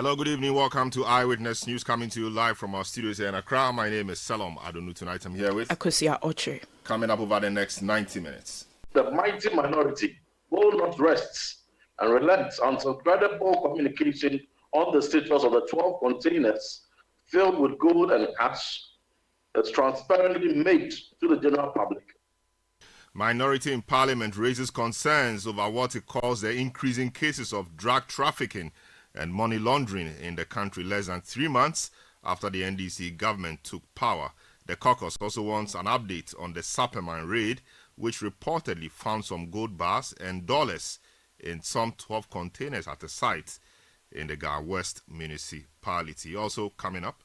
Hello, good evening. Welcome to Eyewitness News, coming to you live from our studios here in Accra. My name is Salom Adonu. Tonight I'm here with Akosia Oche. Coming up over the next 90 minutes. The mighty minority will not rest and relent until credible communication on the status of the 12 containers filled with gold and cash is transparently made to the general public. Minority in Parliament raises concerns over what it calls the increasing cases of drug trafficking and money laundering in the country less than 3 months after the NDC government took power. The caucus also wants an update on the Sapperman raid, which reportedly found some gold bars and dollars in some 12 containers at a site in the Ga West municipality. Also coming up.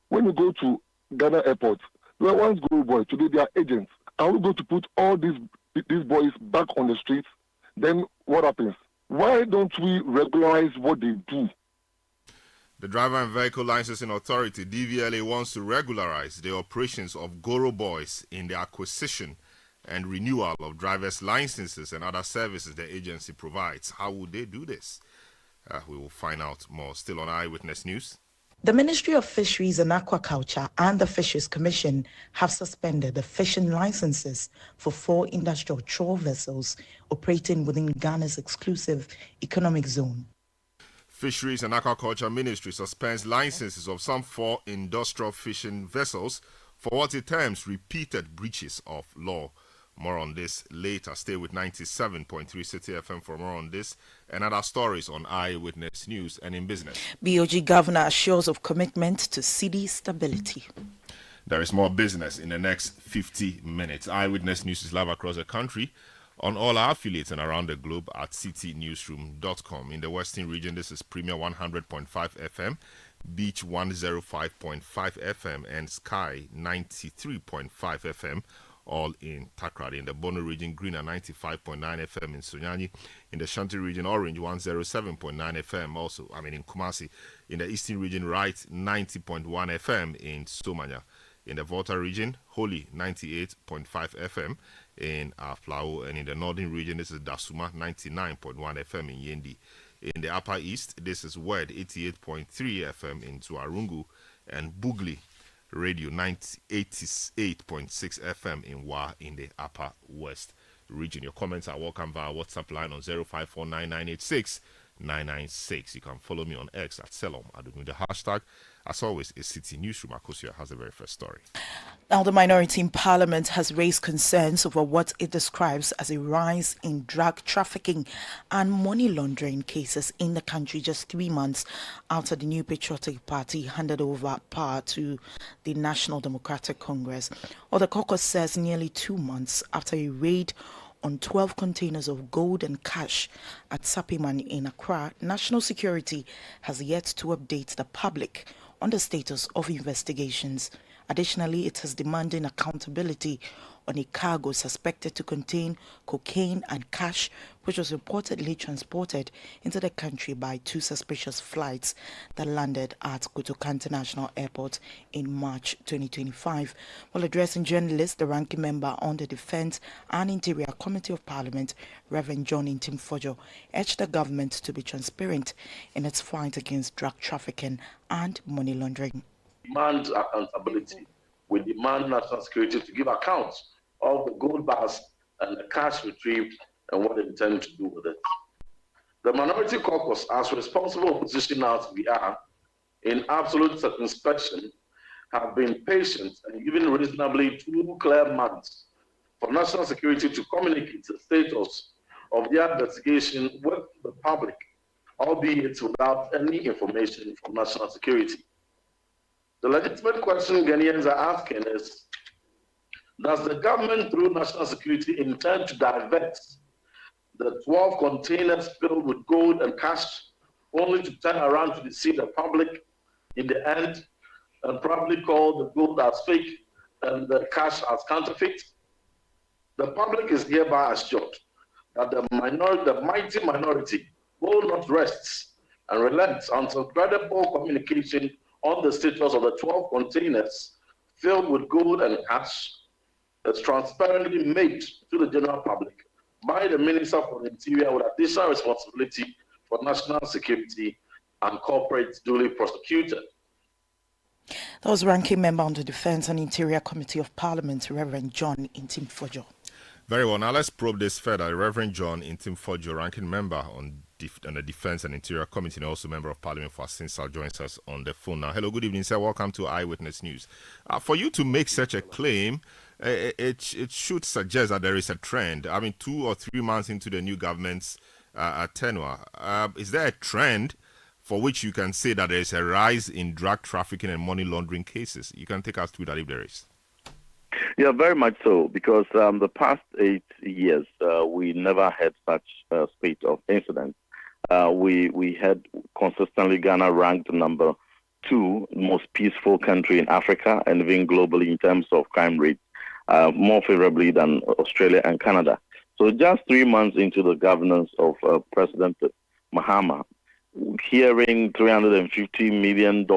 When we go to Ghana Airport, we are once gold boys, today they are agents. Are we going to put all these boys back on the streets? Then what happens? Why don't we regularize what they do? The Driver and Vehicle Licensing Authority, DVLA, wants to regularize the operations of Goro Boys in the acquisition and renewal of driver's licenses and other services the agency provides. How would they do this? We will find out more. Still on Eyewitness News. The Ministry of Fisheries and Aquaculture and the Fisheries Commission have suspended the fishing licenses for 4 industrial trawl vessels operating within Ghana's exclusive economic zone. Fisheries and Aquaculture Ministry suspends licenses of some 4 industrial fishing vessels for what it terms repeated breaches of law. More on this later. Stay with 97.3 Citi FM for more on this and other stories on Eyewitness News and in business. BOG Governor assures of commitment to Citi stability. There is more business in the next 50 minutes. Eyewitness News is live across the country on all our affiliates and around the globe at citinewsroom.com. In the Western region, this is Premier 100.5 FM, Beach 105.5 FM, and Sky 93.5 FM. All in Takrady. In the Bono region, Green at 95.9 FM in Sunyani. In the Shanti region, Orange 107.9 FM. Also, in Kumasi. In the Eastern region, Right 90.1 FM in Somanya. In the Volta region, Holy 98.5 FM in Aflao. And in the Northern region, this is Dasuma 99.1 FM in Yendi. In the Upper East, this is Wed 88.3 FM in Tuarungu and Bugli Radio 88.6 FM in Wa in the Upper West region. Your comments are welcome via WhatsApp line on 0549986996. You can follow me on X at Selom Adonu. The hashtag, as always, is Citi Newsroom. Akosia has the very first story. Now, the minority in Parliament has raised concerns over what it describes as a rise in drug trafficking and money laundering cases in the country just 3 months after the New Patriotic Party handed over power to the National Democratic Congress. Or the caucus says nearly 2 months after a raid on 12 containers of gold and cash at Sapperman in Accra, national security has yet to update the public on the status of investigations. Additionally, it is demanding accountability on a cargo suspected to contain cocaine and cash, which was reportedly transported into the country by 2 suspicious flights that landed at Kotoka International Airport in March 2025. While addressing journalists, the ranking member on the Defence and Interior Committee of Parliament, Reverend John Intim-Fojo, urged the government to be transparent in its fight against drug trafficking and money laundering. Demand accountability. We demand national security to give accounts of the gold bars and the cash retrieved and what they intend to do with it. The minority caucus, as responsible opposition as we are, in absolute circumspection, have been patient and given reasonably 2 clear months for national security to communicate the status of their investigation with the public, albeit without any information from national security. The legitimate question Ghanaians are asking is, does the government, through national security, intend to divert the 12 containers filled with gold and cash, only to turn around to deceive the public in the end and probably call the gold as fake and the cash as counterfeit? The public is hereby assured that the mighty minority will not rest and relent until credible communication on the status of the 12 containers filled with gold and cash is transparently made to the general public by the Minister for the Interior with additional responsibility for national security and corporates duly prosecuted. That was Ranking Member on the Defence and Interior Committee of Parliament, Reverend John Intim-Fojo. Very well. Now let's probe this further. Reverend John Intim-Fojo, Ranking Member on the Defence and Interior Committee, and also Member of Parliament for Sinsal, joins us on the phone now. Hello, good evening, sir. Welcome to Eyewitness News. For you to make such a claim, it should suggest that there is a trend. I mean, 2 or 3 months into the new government's tenure, is there a trend for which you can say that there is a rise in drug trafficking and money laundering cases? You can take us through that if there is. Yeah, very much so, because the past 8 years, we never had such a spate of incidents. We had consistently Ghana ranked number 2 most peaceful country in Africa and even globally in terms of crime rates, more favorably than Australia and Canada. So just 3 months into the governance of President Mahama, hearing $350 million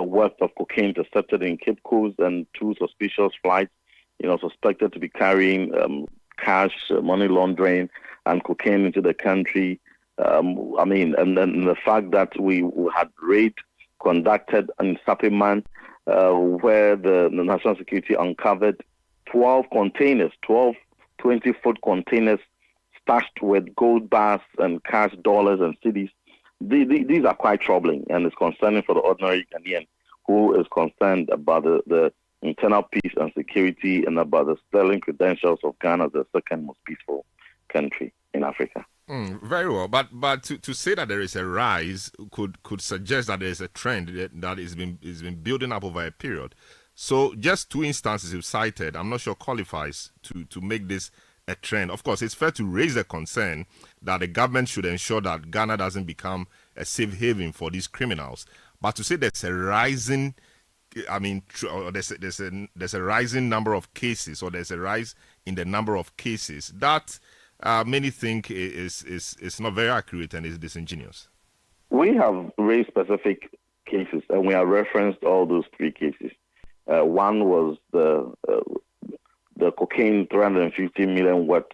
worth of cocaine intercepted in Cape Coast and 2 suspicious flights, suspected to be carrying cash, money laundering, and cocaine into the country. And then the fact that we had raid conducted in Sapiman, where the National Security uncovered 12 containers, 12 20-foot containers stashed with gold bars and cash, dollars and cedis. These are quite troubling, and it's concerning for the ordinary Ghanaian who is concerned about the internal peace and security and about the sterling credentials of Ghana as the second most peaceful country in Africa. Very well, but to say that there is a rise could suggest that there is a trend that is been building up over a period. So just 2 instances you've cited, I'm not sure qualifies to make this a trend. Of course, it's fair to raise the concern that the government should ensure that Ghana doesn't become a safe haven for these criminals. But to say there's a rising, there's a rising number of cases, or there's a rise in the number of cases, that many think is not very accurate and is disingenuous. We have raised specific cases, and we have referenced all those 3 cases. One was the cocaine, 350 million worth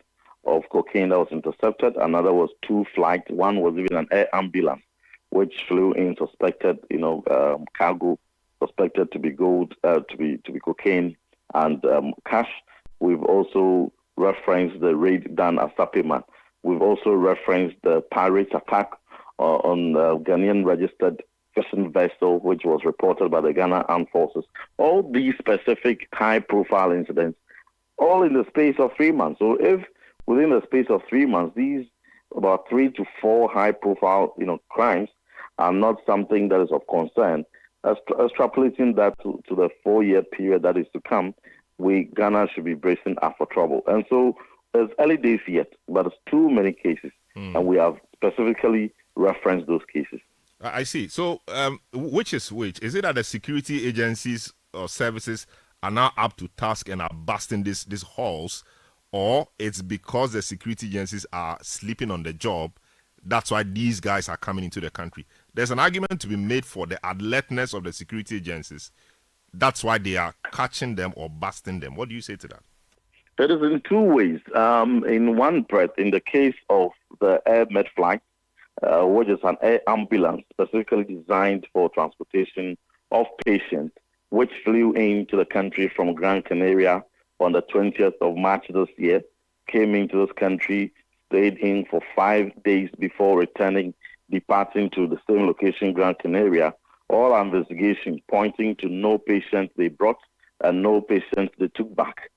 of cocaine that was intercepted. Another was 2 flights. One was even an air ambulance, which flew in suspected, cargo, suspected to be gold, to be cocaine and cash. We've also referenced the raid done at Sapiman. We've also referenced the pirates attack on Ghanaian registered fishing vessel, which was reported by the Ghana Armed Forces. All these specific high-profile incidents, all in the space of 3 months. So if within the space of 3 months, these about 3 to 4 high-profile, crimes are not something that is of concern, extrapolating that to the 4-year period that is to come, Ghana should be bracing up for trouble. And so it's early days yet, but it's too many cases, and we have specifically referenced those cases. I see. So which is which? Is it that the security agencies or services are now up to task and are busting these holes, or it's because the security agencies are sleeping on the job, that's why these guys are coming into the country? There's an argument to be made for the alertness of the security agencies. That's why they are catching them or busting them. What do you say to that? It is in 2 ways. In one breath, in the case of the Air Med flight, which is an air ambulance specifically designed for transportation of patients, which flew into the country from Gran Canaria on the 20th of March this year, came into this country, stayed in for 5 days before departing to the same location, Gran Canaria. All our investigation pointing to no patients they brought and no patients they took back.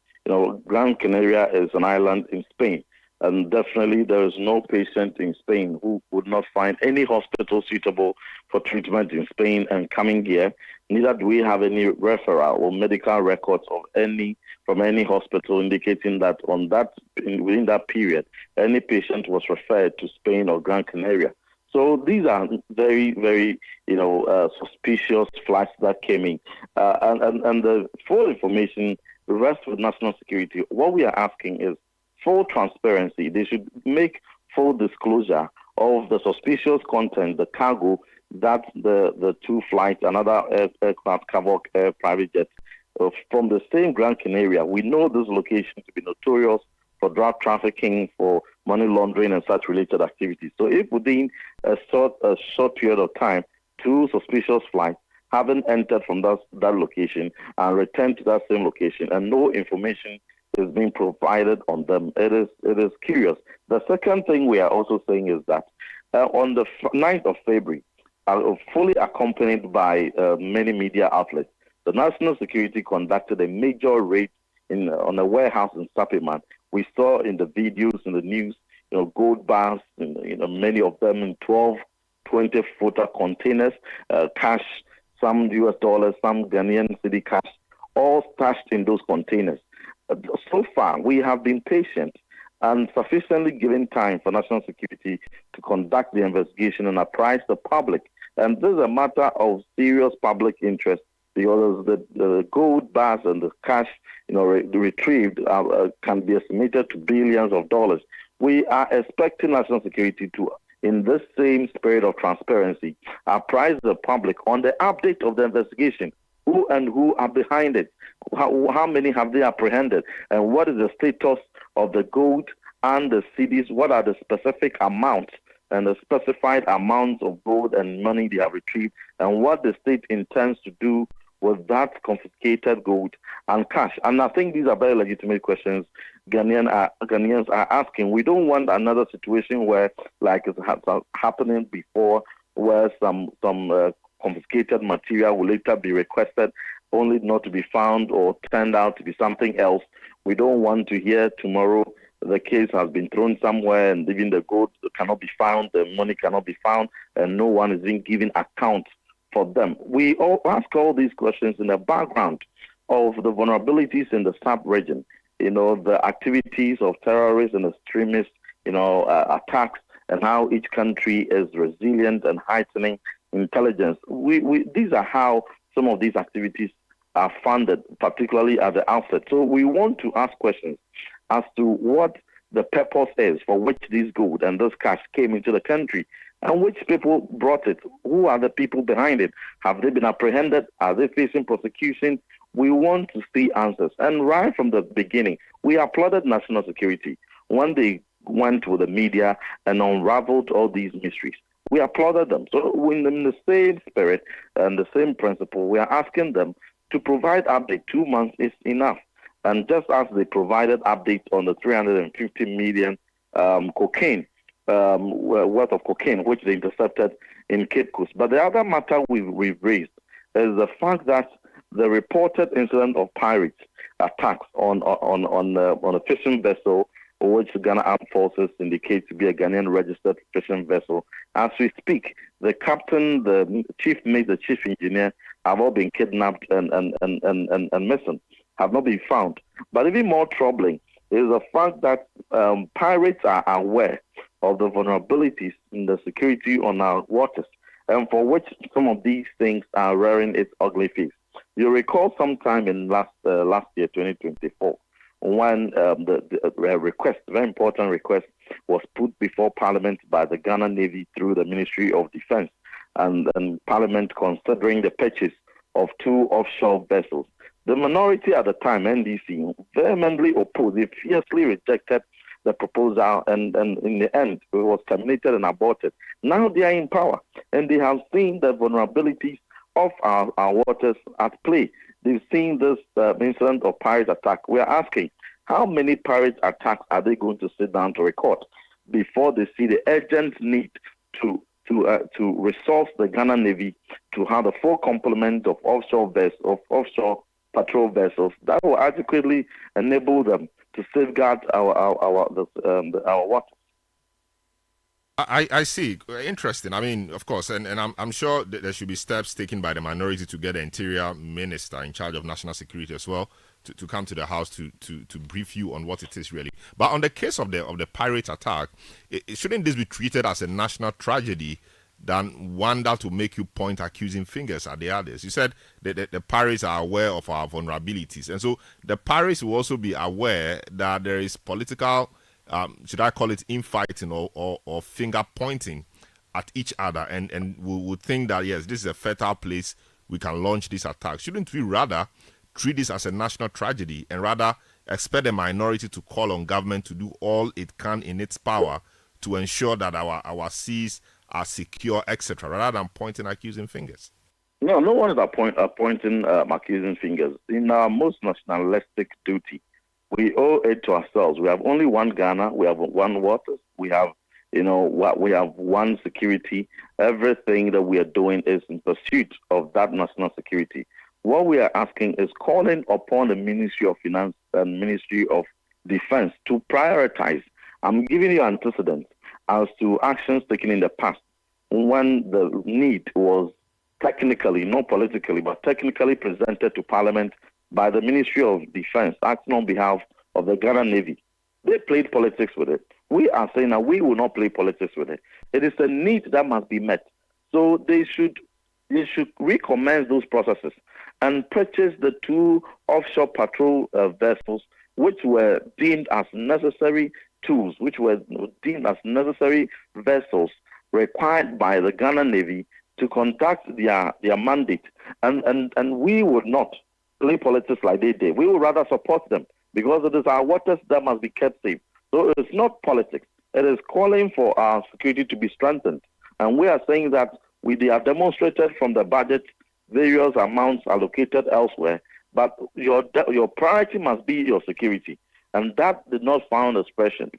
Gran Canaria is an island in Spain, and definitely there is no patient in Spain who would not find any hospital suitable for treatment in Spain and coming here. Neither do we have any referral or medical records from any hospital indicating that within that period, any patient was referred to Spain or Gran Canaria. So these are very, very, suspicious flights that came in. And the full information rests with national security. What we are asking is full transparency. They should make full disclosure of the suspicious content, the cargo that the 2 flights, another aircraft, Cavoc Air private jet, from the same Gran Canaria. We know this location to be notorious for drug trafficking, for money laundering and such related activities. So if within a short period of time, 2 suspicious flights haven't entered from that location and returned to that same location, and no information is being provided on them, it is curious. The second thing we are also saying is that on the 9th of February, fully accompanied by many media outlets, the National Security conducted a major raid on a warehouse in Sapiman. We saw in the videos, in the news, gold bars, many of them in 12, 20-footer containers, cash, some US dollars, some Ghanaian cedi cash, all stashed in those containers. So far, we have been patient and sufficiently given time for national security to conduct the investigation and apprise the public. And this is a matter of serious public interest, because the gold bars and the cash, retrieved can be estimated to billions of dollars. We are expecting national security to, in this same spirit of transparency, apprise the public on the update of the investigation. Who are behind it? How many have they apprehended? And what is the status of the gold and the cedis? What are the specific amounts and the specified amounts of gold and money they have retrieved? And what the state intends to do with that confiscated gold and cash? And I think these are very legitimate questions Ghanaians are asking. We don't want another situation where, like it's happening before, where some confiscated material will later be requested only not to be found or turned out to be something else. We don't want to hear tomorrow the case has been thrown somewhere and even the gold cannot be found, the money cannot be found, and no one is being given account for them. We all ask all these questions in the background of the vulnerabilities in the sub-region, the activities of terrorists and extremists, attacks, and how each country is resilient and heightening intelligence. These are how some of these activities are funded, particularly at the outset. So we want to ask questions as to what the purpose is for which this gold and this cash came into the country, and which people brought it. Who are the people behind it? Have they been apprehended? Are they facing prosecution? We want to see answers. And right from the beginning, we applauded national security when they went to the media and unraveled all these mysteries. We applauded them. So in the same spirit and the same principle, we are asking them to provide update. 2 months is enough. And just as they provided updates on the 350 million cocaine, worth of cocaine, which they intercepted in Cape Coast. But the other matter we've raised is the fact that the reported incident of pirates attacks on a fishing vessel, which Ghana Armed Forces indicate to be a Ghanaian registered fishing vessel. As we speak, the captain, the chief mate, the chief engineer have all been kidnapped and missing, have not been found. But even more troubling is the fact that pirates are aware of the vulnerabilities in the security on our waters, and for which some of these things are rearing its ugly face. You recall sometime in last year, 2024, when the request, very important request, was put before Parliament by the Ghana Navy through the Ministry of Defense, and Parliament considering the purchase of 2 offshore vessels. The minority at the time, NDC, vehemently opposed. They fiercely rejected the proposal, and in the end, it was terminated and aborted. Now they are in power, and they have seen the vulnerabilities of our waters at play. They've seen this incident of pirate attack. We are asking, how many pirate attacks are they going to sit down to record before they see the urgent need to resource the Ghana Navy to have a full complement of offshore patrol vessels that will adequately enable them to safeguard our waters? I see. Interesting. I mean, of course, and I'm sure that there should be steps taken by the minority to get the Interior Minister in charge of national security as well to come to the House to brief you on what it is really. But on the case of the pirate attack, shouldn't this be treated as a national tragedy than one that will make you point accusing fingers at the others? You said that the pirates are aware of our vulnerabilities, and so the pirates will also be aware that there is political, should I call it infighting or finger pointing at each other, and we would think that yes, this is a fertile place we can launch this attack. Shouldn't we rather treat this as a national tragedy and rather expect the minority to call on government to do all it can in its power to ensure that our seas are secure, etc., rather than pointing accusing fingers? No, no one is pointing accusing fingers. In our most nationalistic duty, we owe it to ourselves. We have only one Ghana. We have one waters. We have, we have one security. Everything that we are doing is in pursuit of that national security. What we are asking is calling upon the Ministry of Finance and Ministry of Defense to prioritize. I'm giving you antecedents as to actions taken in the past when the need was technically, not politically, but technically presented to Parliament by the Ministry of Defense, acting on behalf of the Ghana Navy. They played politics with it. We are saying that we will not play politics with it. It is a need that must be met. So they should recommence those processes and purchase the 2 offshore patrol vessels, which were deemed as necessary tools, which were deemed as necessary vessels required by the Ghana Navy to conduct their mandate. And we would not play politics like they did. We would rather support them because it is our waters that must be kept safe. So it's not politics. It is calling for our security to be strengthened. And we are saying that they have demonstrated from the budget various amounts allocated elsewhere, but your priority must be your security. And that did not find expression.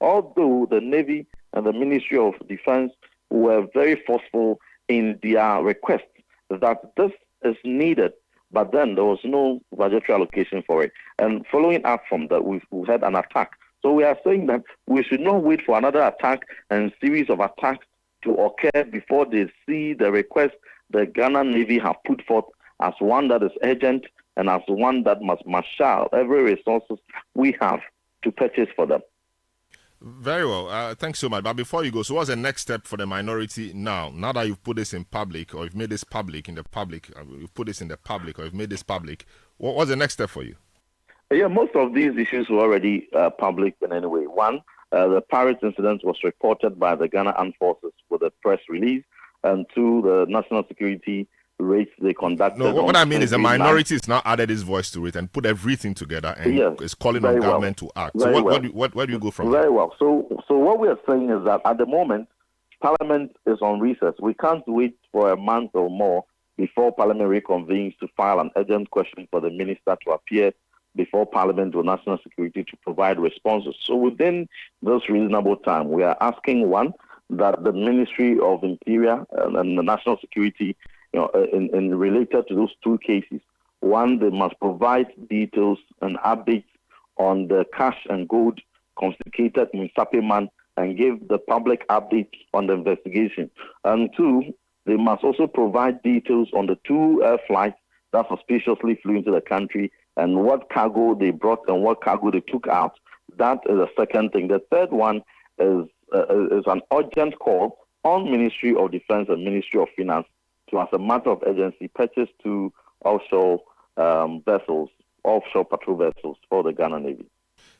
Although the Navy and the Ministry of Defense were very forceful in their request that this is needed, but then there was no budgetary allocation for it. And following up from that, we've had an attack. So we are saying that we should not wait for another attack and series of attacks to occur before they see the request the Ghana Navy have put forth as one that is urgent and as one that must marshal every resources we have to purchase for them. Very well. Thanks so much. But before you go, so what's the next step for the minority now? Now that you've put this in public, or you've made this public in the public, you've put this in the public, or you've made this public, what's the next step for you? Yeah, most of these issues were already public in any way. One, the pirates incident was reported by the Ghana Armed Forces with a press release. And 2, the national security raids they conducted. No, what I mean is the minority has now added its voice to it and put everything together and is calling on government to act. So where do you go from there? Very well. So what we are saying is that at the moment, Parliament is on recess. We can't wait for a month or more before Parliament reconvenes to file an urgent question for the minister to appear before Parliament or National Security to provide responses. So within this reasonable time, we are asking, one, that the Ministry of Interior and the National Security, in related to those 2 cases, one, they must provide details and updates on the cash and gold confiscated in Sapeman and give the public updates on the investigation. And 2, they must also provide details on the 2 air flights that suspiciously flew into the country and what cargo they brought and what cargo they took out. That is the second thing. The third one is an urgent call on Ministry of Defense and Ministry of Finance to, as a matter of urgency, purchase 2 offshore vessels, offshore patrol vessels for the Ghana Navy.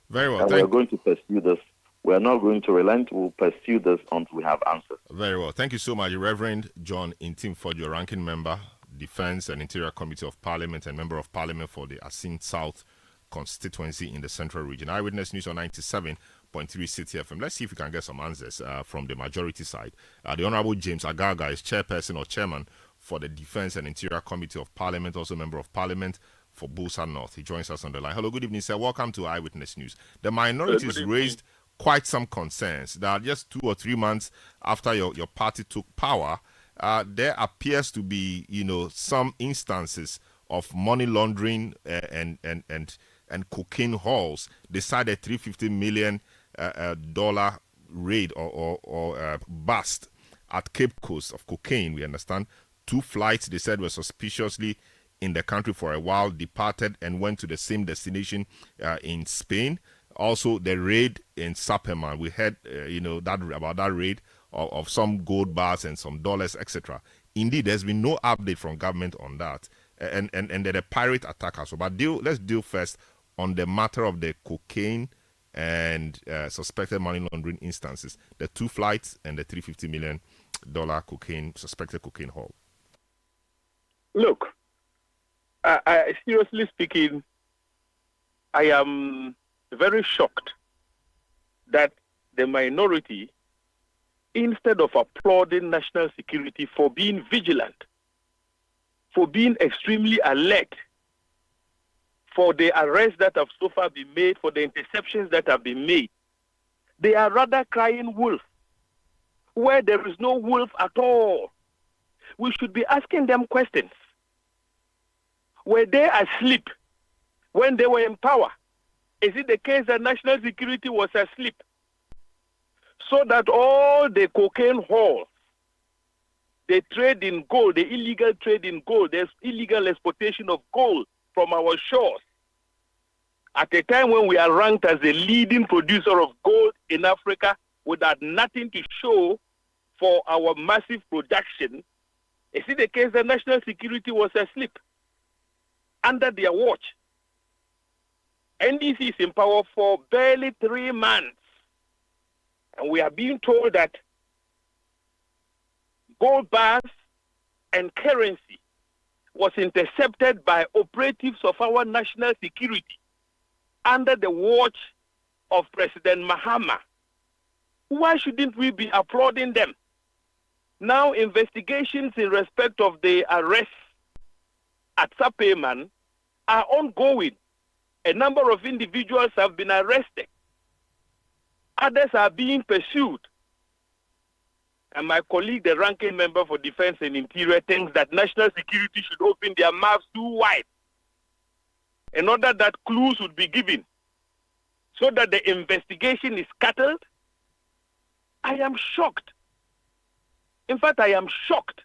Very well. And we are going to pursue this. We are not going to relent. We'll pursue this until we have answers. Very well. Thank you so much, Reverend John Intim-Ford, ranking member, Defense and Interior Committee of Parliament and Member of Parliament for the Asin South constituency in the Central Region. Eyewitness News on 97.3 Citi FM. Let's see if we can get some answers from the majority side. The Honorable James Agaga is chairperson or chairman for the Defense and Interior Committee of Parliament, also Member of Parliament for Busa North. He joins us on the line. Hello, good evening, sir. Welcome to Eyewitness News. The minorities raised quite some concerns that just 2 or 3 months after your party took power, there appears to be, some instances of money laundering and cocaine hauls. They cited $350 million dollar raid or bust at Cape Coast of cocaine. We understand 2 flights they said were suspiciously in the country for a while, departed and went to the same destination in Spain. Also, the raid in Sapeman, we heard about that raid of some gold bars and some dollars, etc. Indeed, there's been no update from government on that, and the pirate attack as well. But let's deal first on the matter of the cocaine and suspected money laundering instances, the 2 flights and the $350 million suspected cocaine haul. Look, Seriously speaking, I am very shocked that the minority, instead of applauding national security for being vigilant, for being extremely alert, for the arrests that have so far been made, for the interceptions that have been made, they are rather crying wolf, where there is no wolf at all. We should be asking them questions. Were they asleep when they were in power? Is it the case that national security was asleep? So that all the cocaine hauls, the trade in gold, the illegal trade in gold, the illegal exploitation of gold from our shores, at a time when we are ranked as the leading producer of gold in Africa, without nothing to show for our massive production, is it the case that national security was asleep under their watch? NDC is in power for barely 3 months, and we are being told that gold bars and currency was intercepted by operatives of our national security under the watch of President Mahama. Why shouldn't we be applauding them? Now, investigations in respect of the arrests at Sapeyman are ongoing. A number of individuals have been arrested. Others are being pursued. And my colleague, the ranking member for Defense and Interior, thinks that national security should open their mouths too wide in order that clues would be given so that the investigation is scuttled. I am shocked. In fact, I am shocked.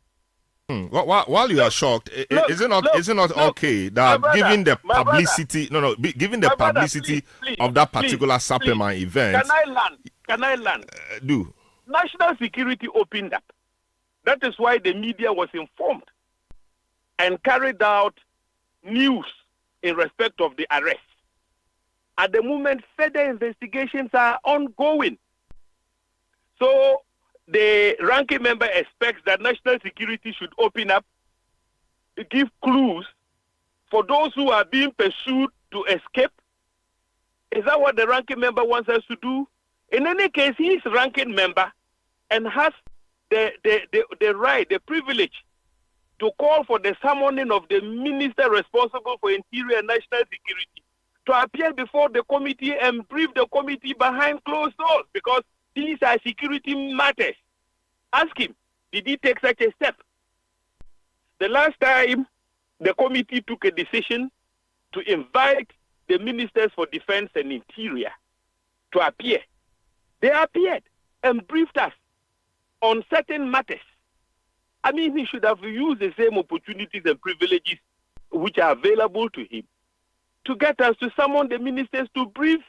While you are shocked, is it not okay that given the publicity, given the publicity of that particular Sapeyman event? Can I land? Do. National security opened up. That is why the media was informed and carried out news in respect of the arrest. At the moment, further investigations are ongoing. So the ranking member expects that national security should open up, give clues for those who are being pursued to escape. Is that what the ranking member wants us to do? In any case, he is ranking member and has the right, the privilege to call for the summoning of the minister responsible for interior and national security to appear before the committee and brief the committee behind closed doors, because these are security matters. Ask him, did he take such a step? The last time the committee took a decision to invite the ministers for defense and interior to appear, they appeared and briefed us on certain matters. I mean, he should have used the same opportunities and privileges which are available to him to get us to summon the ministers to brief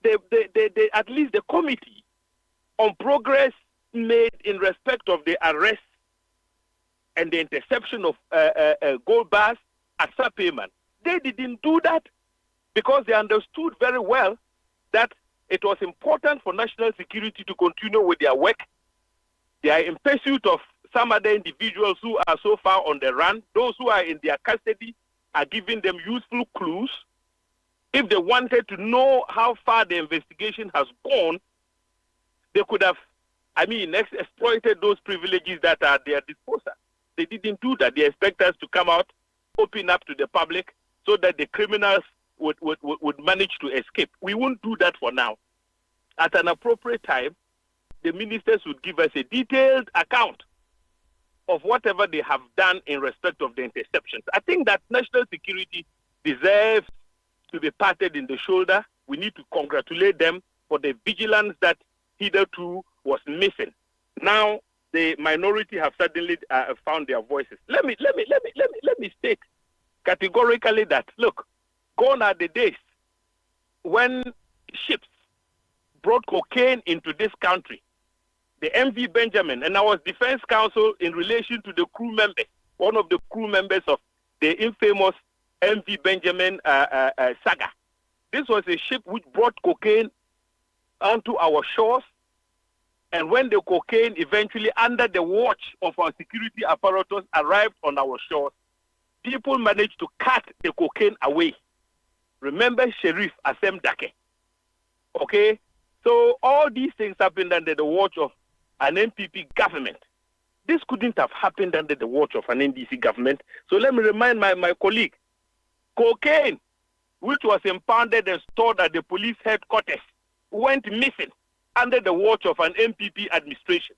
at least the committee on progress made in respect of the arrest and the interception of gold bars at Sapeyman. They didn't do that because they understood very well that it was important for national security to continue with their work. They are in pursuit of some other individuals who are so far on the run. Those who are in their custody are giving them useful clues. If they wanted to know how far the investigation has gone, they could have, exploited those privileges that are at their disposal. They didn't do that. They expect us to come out, open up to the public so that the criminals would manage to escape. We won't do that for now. At an appropriate time, the ministers would give us a detailed account of whatever they have done in respect of the interceptions. I think that national security deserves to be patted in the shoulder. We need to congratulate them for the vigilance that hitherto was missing. Now the minority have suddenly found their voices. Let me state categorically that, look, gone are the days when ships brought cocaine into this country. The MV Benjamin, and I was defense counsel in relation to the crew members, one of the crew members of the infamous MV Benjamin saga. This was a ship which brought cocaine onto our shores, and when the cocaine eventually, under the watch of our security apparatus, arrived on our shores, people managed to cut the cocaine away. Remember Sheriff Asem Dake. Okay? So all these things happened under the watch of an MPP government. This couldn't have happened under the watch of an NDC government. So let me remind my colleague, cocaine, which was impounded and stored at the police headquarters, went missing under the watch of an MPP administration.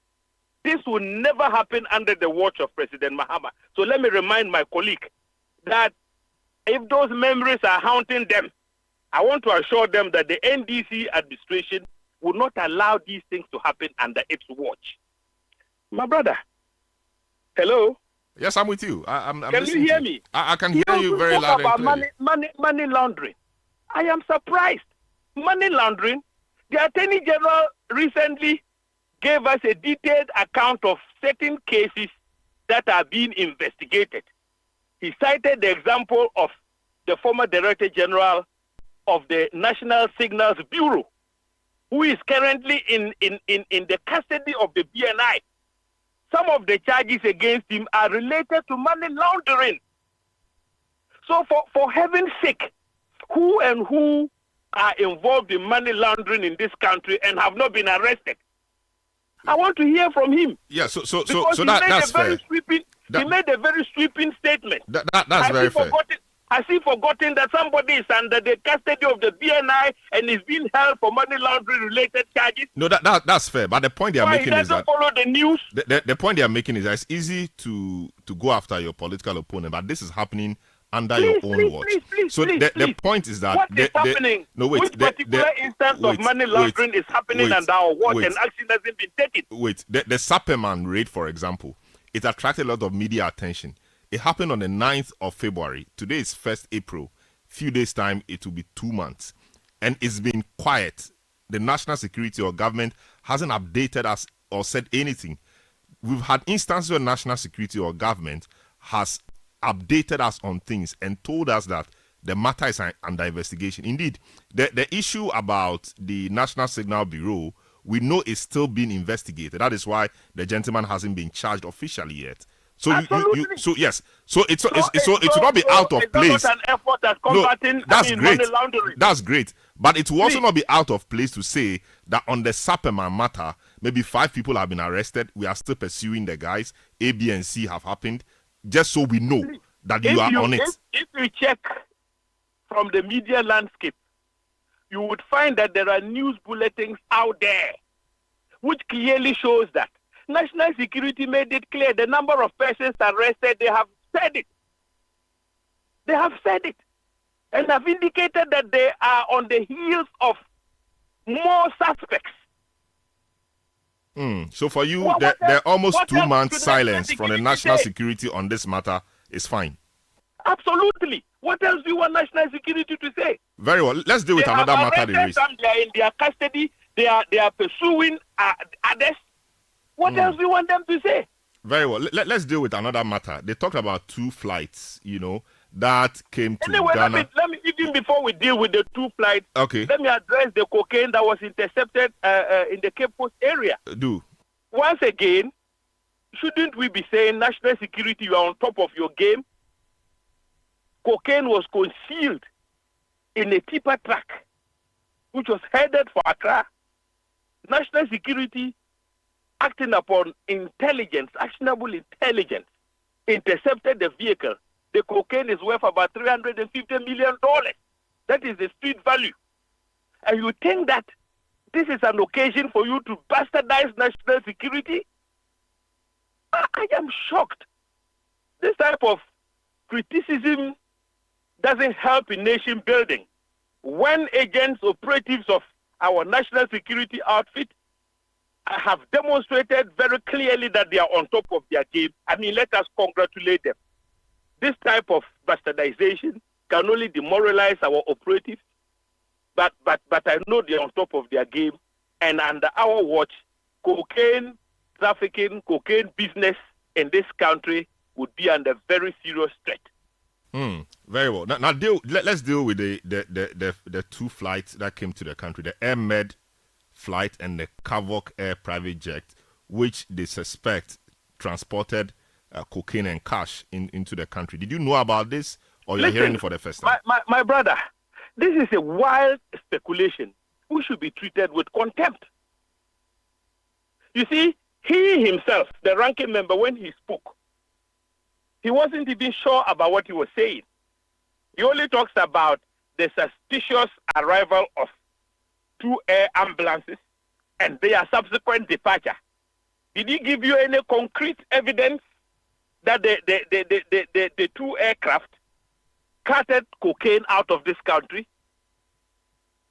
This will never happen under the watch of President Mahama. So let me remind my colleague that if those memories are haunting them, I want to assure them that the NDC administration will not allow these things to happen under its watch. My brother, hello? Yes, I'm with you. I'm can you hear me? I can hear you very loud and clearly. Money laundering. I am surprised. Money laundering. The Attorney General recently gave us a detailed account of certain cases that are being investigated. He cited the example of the former Director General of the National Signals Bureau, who is currently in the custody of the BNI. Some of the charges against him are related to money laundering. So for heaven's sake, who are involved in money laundering in this country and have not been arrested? I want to hear from him. Yeah, so that's fair. He made a very sweeping statement. That's very fair. Has he forgotten that somebody is under the custody of the BNI and is being held for money laundering related charges? No, that's fair. But the point they are making is that follow the news. The point they are making is that it's easy to go after your political opponent, but this is happening under your own watch. The point is that what is happening? Which particular instance of money laundering is happening under our watch and action hasn't been taken? The Sapperman raid, for example, it attracted a lot of media attention. It happened on the 9th of February. Today is 1st April. Few days' time, it will be 2 months. And it's been quiet. The national security or government hasn't updated us or said anything. We've had instances where national security or government has updated us on things and told us that the matter is under investigation. Indeed, the issue about the National Signal Bureau, we know is still being investigated. That is why the gentleman hasn't been charged officially yet. So yes. So it should not be out of place. An effort at combating money laundering. That's great. But it will also not be out of place to say that on the Sapperman matter, maybe 5 people have been arrested. We are still pursuing the guys. A, B, and C have happened. Just so we know that you are on it. If you check from the media landscape, you would find that there are news bulletins out there which clearly shows that national security made it clear the number of persons arrested, they have said it. They have said it. And have indicated that they are on the heels of more suspects. So for you, the almost 2 months silence from the national security on this matter is fine. Absolutely. What else do you want national security to say? Very well. Let's deal with another matter they raised. They are in their custody. They are pursuing others. What else do you want them to say? Very well. Let's deal with another matter. They talked about 2 flights, that came to Ghana. Let me even before we deal with the 2 flights, okay, let me address the cocaine that was intercepted in the Cape Coast area. Do. Once again, shouldn't we be saying national security, you are on top of your game? Cocaine was concealed in a tipper truck, which was headed for Accra. National security, acting upon intelligence, actionable intelligence, intercepted the vehicle. The cocaine is worth about $350 million. That is the street value. And you think that this is an occasion for you to bastardize national security? I am shocked. This type of criticism doesn't help in nation building. When agents, operatives of our national security outfit have demonstrated very clearly that they are on top of their game, let us congratulate them. This type of bastardization can only demoralize our operatives, but I know they are on top of their game, and under our watch, cocaine trafficking, cocaine business in this country would be under very serious threat. Very well. Now let's deal with the 2 flights that came to the country, the Air Med flight and the Kavok Air private jet, which they suspect transported cocaine and cash into the country. Did you know about this, or you're Listen, hearing it for the first time? My brother, this is a wild speculation. We should be treated with contempt. You see, he himself, the ranking member, when he spoke, he wasn't even sure about what he was saying. He only talks about the suspicious arrival of 2 air ambulances and their subsequent departure. Did he give you any concrete evidence that the 2 aircraft carted cocaine out of this country?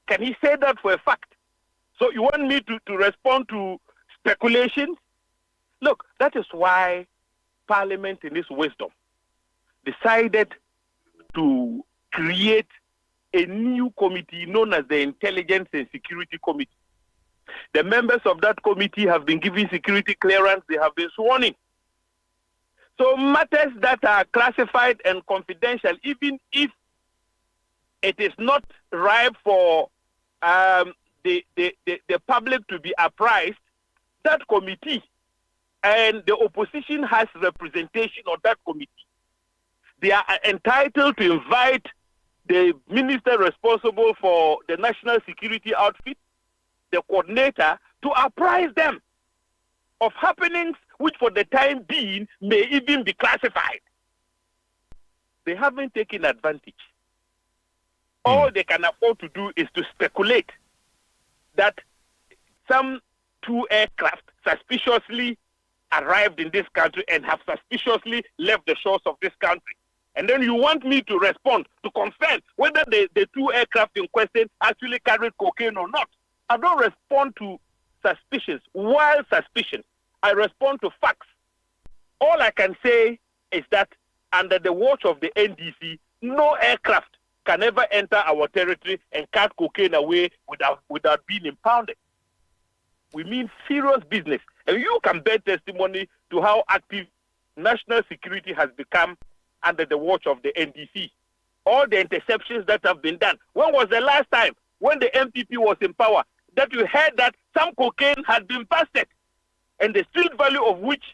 Can he say that for a fact? So you want me to respond to speculations? Look, that is why Parliament, in its wisdom, decided to create a new committee known as the Intelligence and Security Committee. The members of that committee have been given security clearance. They have been sworn in. So matters that are classified and confidential, even if it is not ripe for the public to be apprised, that committee and the opposition has representation on that committee. They are entitled to invite the minister responsible for the national security outfit, the coordinator, to apprise them of happenings which for the time being may even be classified. They haven't taken advantage. All they can afford to do is to speculate that some 2 aircraft suspiciously arrived in this country and have suspiciously left the shores of this country. And then you want me to respond, to confirm whether the 2 aircraft in question actually carried cocaine or not. I don't respond to suspicions, wild suspicions. I respond to facts. All I can say is that under the watch of the NDC, no aircraft can ever enter our territory and cart cocaine away without being impounded. We mean serious business. And you can bear testimony to how active national security has become under the watch of the NDC. All the interceptions that have been done. When was the last time, when the MPP was in power, that you heard that some cocaine had been busted and the street value of which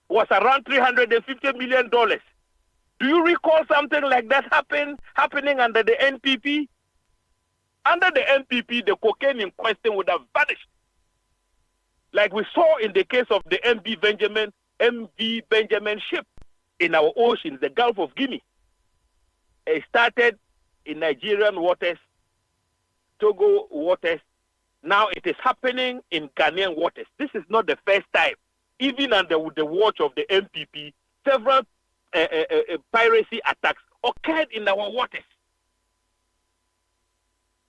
was around $350 million? Do you recall something like that happening under the NPP? Under the NPP, the cocaine in question would have vanished. Like we saw in the case of the MV Benjamin ship in our oceans, the Gulf of Guinea. It started in Nigerian waters, Togo waters. Now it is happening in Ghanaian waters. This is not the first time. Even under the watch of the MPP, several piracy attacks occurred in our waters.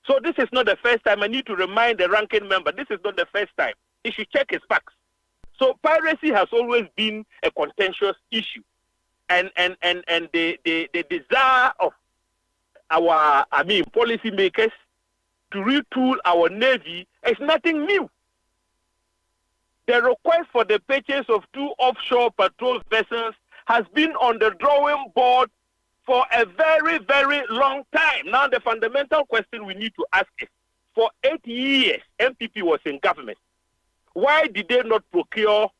So this is not the first time. I need to remind the ranking member, this is not the first time. He should check his facts. So piracy has always been a contentious issue. And the desire of our, policymakers to retool our Navy is nothing new. The request for the purchase of 2 offshore patrol vessels has been on the drawing board for a very, very long time. Now, the fundamental question we need to ask is, for 8 years, MPP was in government. Why did they not procure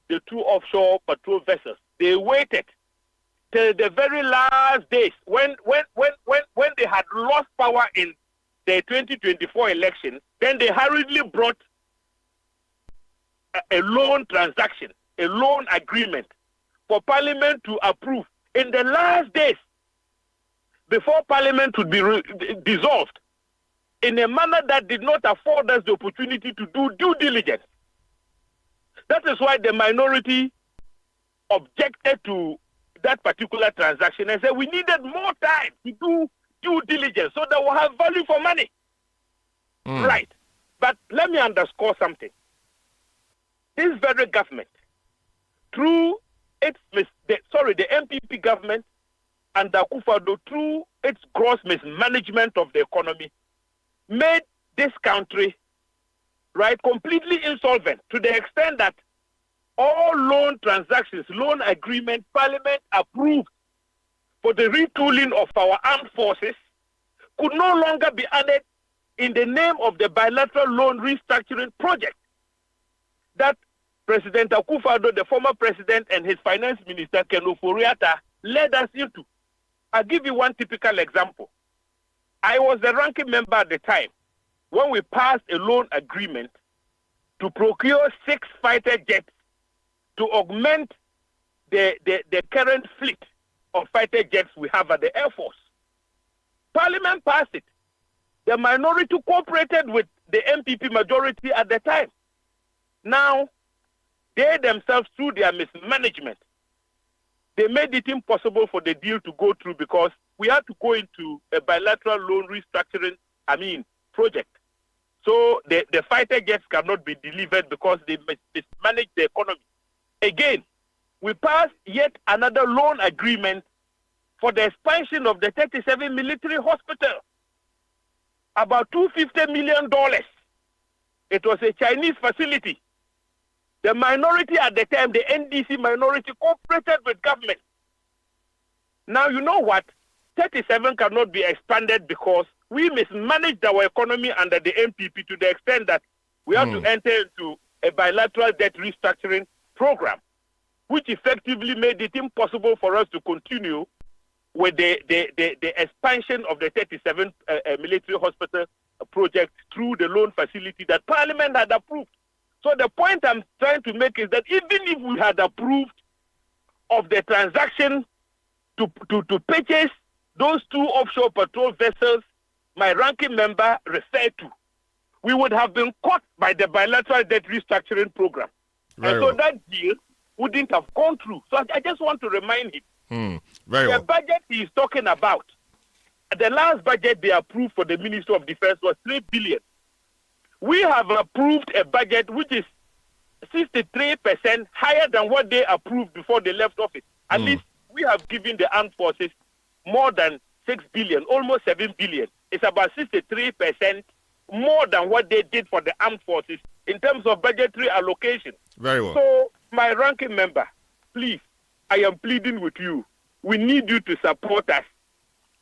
the 2 offshore patrol vessels? They waited till the very last days when they had lost power in the 2024 election. Then they hurriedly brought a loan transaction, a loan agreement for Parliament to approve in the last days before Parliament would be dissolved, in a manner that did not afford us the opportunity to do due diligence. That is why the minority objected to that particular transaction and said we needed more time to do due diligence so that we'll have value for money. Right. But let me underscore something. This very government, through the MPP government and the Akufo-Addo, through its gross mismanagement of the economy, made this country, right, completely insolvent to the extent that all loan transactions, loan agreements, Parliament approved for the retooling of our armed forces could no longer be added in the name of the bilateral loan restructuring project that President Akufo-Addo, the former president, and his finance minister, Ken Ofori-Atta, led us into. I'll give you one typical example. I was the ranking member at the time when we passed a loan agreement to procure 6 fighter jets to augment the current fleet of fighter jets we have at the Air Force. Parliament passed it. The minority cooperated with the MPP majority at the time. Now, they themselves, through their mismanagement, they made it impossible for the deal to go through because we had to go into a bilateral loan restructuring, project. So the fighter jets cannot be delivered because they mismanaged the economy. Again, we passed yet another loan agreement for the expansion of the 37 military hospital. About $250 million. It was a Chinese facility. The minority at the time, the NDC minority, cooperated with government. Now, you know what? 37 cannot be expanded because we mismanaged our economy under the MPP to the extent that we have to enter into a bilateral debt restructuring program, which effectively made it impossible for us to continue with the expansion of the 37 military hospital project through the loan facility that Parliament had approved. So the point I'm trying to make is that even if we had approved of the transaction to purchase those 2 offshore patrol vessels my ranking member referred to, we would have been caught by the bilateral debt restructuring program. Very and so well. that deal wouldn't have gone through. So I just want to remind him, Very the well. budget he is talking about, the last budget they approved for the Ministry of Defense was $3 billion. We have approved a budget which is 63% higher than what they approved before they left office. At least we have given the armed forces more than $6 billion, almost $7 billion. It's about 63% more than what they did for the armed forces in terms of budgetary allocation. Very well. So, my ranking member, please, I am pleading with you. We need you to support us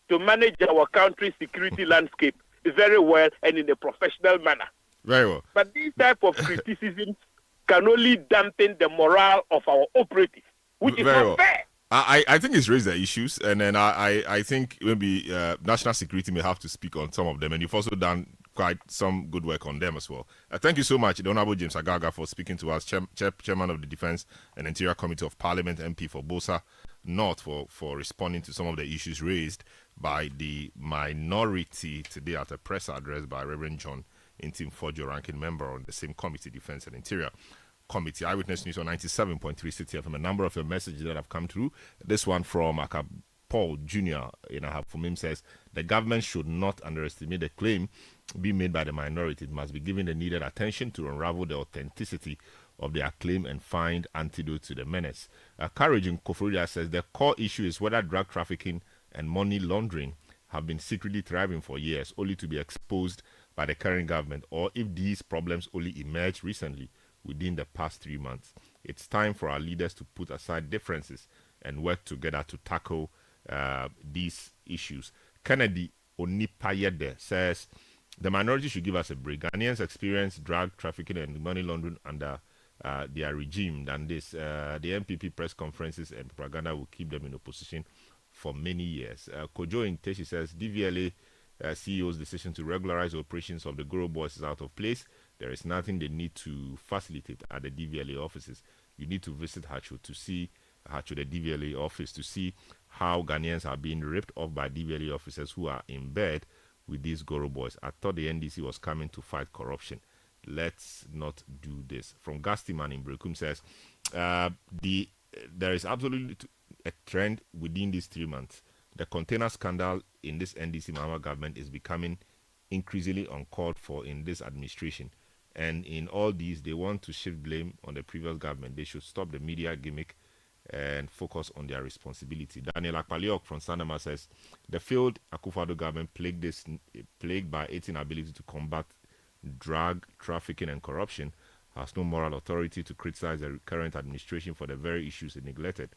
to manage our country's security landscape very well and in a professional manner. Very well. But these type of criticisms can only dampen the morale of our operatives, which is Very not well. fair. I think it's raised the issues, and then I think maybe national security may have to speak on some of them, and you've also done quite some good work on them as well. Thank you so much, the Honorable James Agaga, for speaking to us, Chairman of the Defence and Interior Committee of Parliament, MP for Bosa North, for responding to some of the issues raised by the minority today at a press address by Reverend John Intim-Fojo, ranking member on the same committee, Defence and Interior Committee. Eyewitness News on 97.3 Citi FM. A number of your messages that have come through. This one from Paul Jr. From him says, the government should not underestimate the claim being made by the minority. It must be given the needed attention to unravel the authenticity of their claim and find antidote to the menace. Courage in Koforia says, the core issue is whether drug trafficking and money laundering have been secretly thriving for years, only to be exposed by the current government, or if these problems only emerged recently within the past 3 months. It's time for our leaders to put aside differences and work together to tackle these issues. Kennedy Onipayede says, the minority should give us a break. Ghanaians experience drug trafficking and money laundering under their regime than this. The MPP press conferences and propaganda will keep them in opposition for many years. Kojo Inteshi says, DVLA CEO's decision to regularize operations of the Goro Boys is out of place. There is nothing they need to facilitate at the DVLA offices. You need to visit Hacho to see the DVLA office to see how Ghanaians are being ripped off by DVLA officers who are in bed with these Goro Boys. I thought the NDC was coming to fight corruption. Let's not do this. From Gastiman in Brekum says, there is absolutely a trend within these 3 months. The container scandal in this NDC Mahama government is becoming increasingly uncalled for in this administration. And in all these, they want to shift blame on the previous government. They should stop the media gimmick and focus on their responsibility. Daniel Akpaliok from Sanama says, the failed Akufo-Addo government plagued by its inability to combat drug trafficking and corruption has no moral authority to criticize the current administration for the very issues it neglected.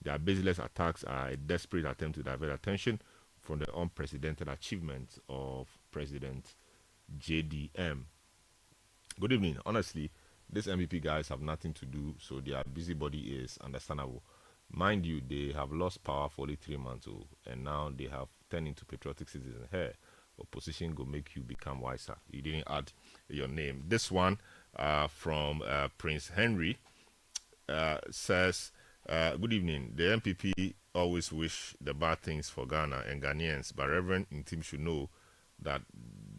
Their baseless attacks are a desperate attempt to divert attention from the unprecedented achievements of President JDM. Good evening. Honestly, These MPP guys have nothing to do, so their busybody is understandable. Mind you, they have lost power for only 3 months, and now they have turned into patriotic citizens. Here, opposition go make you become wiser. You didn't add your name. This one from Prince Henry says, good evening. The MPP always wish the bad things for Ghana and Ghanaians, but Reverend Intim should know that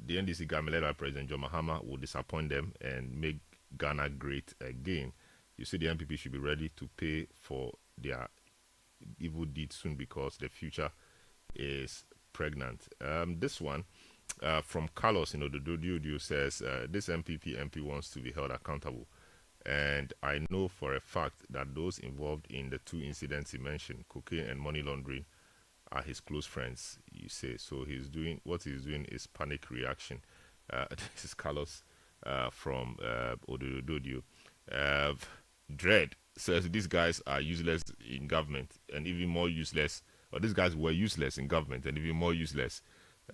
the NDC government led by President John Mahama will disappoint them and make Ghana great again. You see, the MPP should be ready to pay for their evil deeds soon because the future is pregnant. This one from Carlos in Odododio says, this MP wants to be held accountable. And I know for a fact that those involved in the 2 incidents he mentioned, cocaine and money laundering, are his close friends, you say. So what he's doing is panic reaction. This is Carlos from Odododio. Dread says these guys are useless in government and even more useless, or these guys were useless in government and even more useless